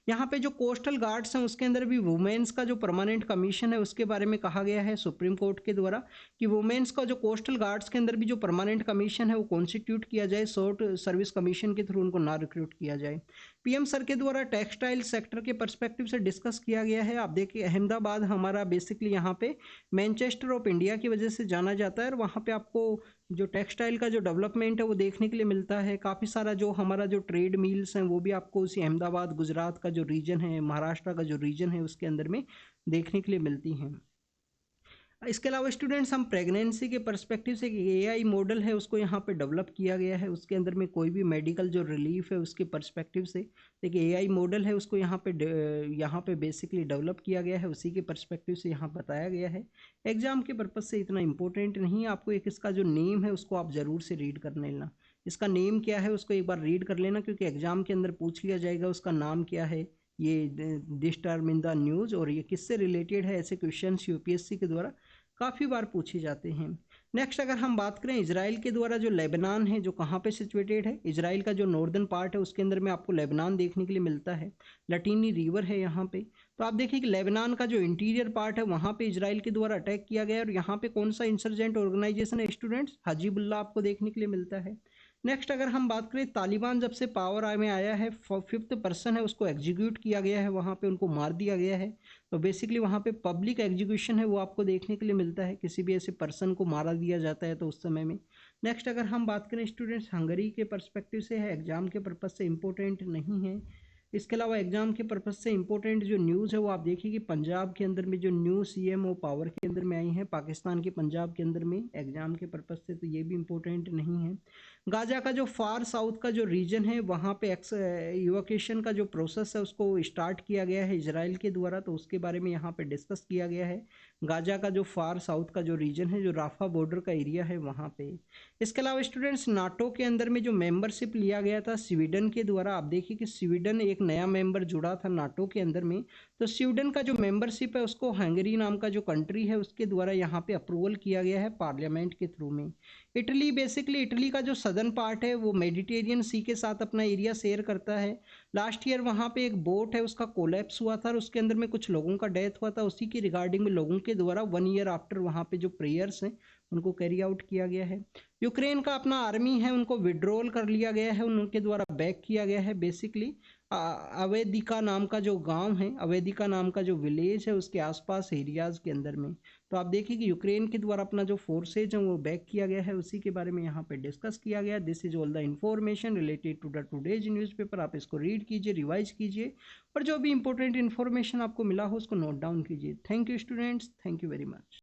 यहाँ पे जो कोस्टल गार्ड्स हैं उसके अंदर भी वुमेन्स का जो परमानेंट कमीशन है उसके बारे में कहा गया है सुप्रीम कोर्ट के द्वारा कि वुमेन्स का जो कोस्टल गार्ड्स के अंदर भी जो परमानेंट कमीशन है वो कॉन्स्टिट्यूट किया जाए, शॉर्ट सर्विस कमीशन के थ्रू उनको ना रिक्रूट किया जाए। पीएम सर के द्वारा टेक्सटाइल सेक्टर के पर्सपेक्टिव से डिस्कस किया गया है। आप देखिए अहमदाबाद हमारा बेसिकली यहाँ पे मैनचेस्टर ऑफ इंडिया की वजह से जाना जाता है और वहाँ पे आपको जो टेक्सटाइल का जो डेवलपमेंट है वो देखने के लिए मिलता है। काफ़ी सारा जो हमारा जो ट्रेड मिल्स हैं वो भी आपको उसी अहमदाबाद गुजरात का जो रीजन है, महाराष्ट्र का जो रीजन है उसके अंदर में देखने के लिए मिलती हैं। इसके अलावा स्टूडेंट्स हम प्रेगनेंसी के पर्सपेक्टिव से एआई मॉडल है उसको यहाँ पे डेवलप किया गया है। उसके अंदर में कोई भी मेडिकल जो रिलीफ है उसके पर्सपेक्टिव से देखिए एआई मॉडल है उसको यहाँ पे बेसिकली डेवलप किया गया है, उसी के पर्सपेक्टिव से यहाँ बताया गया है। एग्जाम के पर्पज़ से इतना इंपॉर्टेंट नहीं है, आपको एक इसका जो नेम है उसको आप ज़रूर से रीड कर लेना। इसका नेम क्या है उसको एक बार रीड कर लेना, क्योंकि एग्जाम के अंदर पूछ लिया जाएगा उसका नाम क्या है। ये this term in the news और ये किससे रिलेटेड है, ऐसे क्वेश्चन यूपीएससी के द्वारा काफ़ी बार पूछे जाते हैं। नेक्स्ट अगर हम बात करें इजराइल के द्वारा जो लेबनान है जो कहाँ पे सिचुएटेड है, इजराइल का जो नॉर्दर्न पार्ट है उसके अंदर में आपको लेबनान देखने के लिए मिलता है। लटीनी रिवर है यहाँ पे। तो आप देखिए कि लेबनान का जो इंटीरियर पार्ट है वहाँ पे इजराइल के द्वारा अटैक किया गया और यहाँ पे कौन सा इंसर्जेंट ऑर्गेनाइजेशन है स्टूडेंट्स? हजीबुल्लाह आपको देखने के लिए मिलता है। नेक्स्ट अगर हम बात करें तालिबान जब से पावर में आया है 5th पर्सन है उसको एग्जीक्यूट किया गया है, वहाँ पे उनको मार दिया गया है। तो बेसिकली वहाँ पे पब्लिक एग्जीक्यूशन है वो आपको देखने के लिए मिलता है, किसी भी ऐसे पर्सन को मारा दिया जाता है तो उस समय में। नेक्स्ट अगर हम बात करें स्टूडेंट्स हंगरी के पर्सपेक्टिव से है, एग्जाम के पर्पज़ से इंपॉर्टेंट नहीं है। इसके अलावा एग्जाम के पर्पज़ से इंपॉर्टेंट जो न्यूज़ है वो आप देखिए कि पंजाब के अंदर में जो न्यू सीएम वो पावर के अंदर में आई है पाकिस्तान के पंजाब के अंदर में एग्जाम के पर्पज़ से, तो ये भी इंपॉर्टेंट नहीं है। गाजा का जो फार साउथ का जो रीजन है वहाँ पे इवोकेशन का जो प्रोसेस है उसको स्टार्ट किया गया है इजराइल के द्वारा, तो उसके बारे में यहाँ पे डिस्कस किया गया है। गाजा का जो फार साउथ का जो रीजन है जो राफा बॉर्डर का एरिया है वहाँ पे। इसके अलावा स्टूडेंट्स नाटो के अंदर में जो मेंबरशिप लिया गया था स्वीडन के द्वारा, आप देखिए कि स्वीडन एक नया मेंबर जुड़ा था नाटो के अंदर में। तो स्वीडन का जो मेंबरशिप है उसको हंगरी नाम का जो कंट्री है उसके द्वारा यहाँ पे अप्रूवल किया गया है पार्लियामेंट के थ्रू में। इटली बेसिकली इटली का जो सदर्न पार्ट है वो मेडिटेरियन सी के साथ अपना एरिया शेयर करता है। लास्ट ईयर वहाँ पे एक बोट है उसका कोलैप्स हुआ था और उसके अंदर में कुछ लोगों का डेथ हुआ था, उसी की रिगार्डिंग में लोगों के द्वारा 1 ईयर आफ्टर वहाँ पे जो प्रेयर्स हैं उनको कैरी आउट किया गया है। यूक्रेन का अपना आर्मी है उनको विड्रॉल कर लिया गया है, उनके द्वारा बैक किया गया है। बेसिकली अवेदिका नाम का जो गांव है, अवेदिका नाम का जो विलेज है उसके आसपास एरियाज के अंदर में। तो आप देखिए कि यूक्रेन के द्वारा अपना जो फोर्सेज है वो बैक किया गया है, उसी के बारे में यहाँ पे डिस्कस किया गया। This is all the information related to the today's newspaper. आप इसको रीड कीजिए, रिवाइज कीजिए और जो भी इंपॉर्टेंट इन्फॉर्मेशन आपको मिला हो उसको नोट डाउन कीजिए। Thank you students, thank you very much.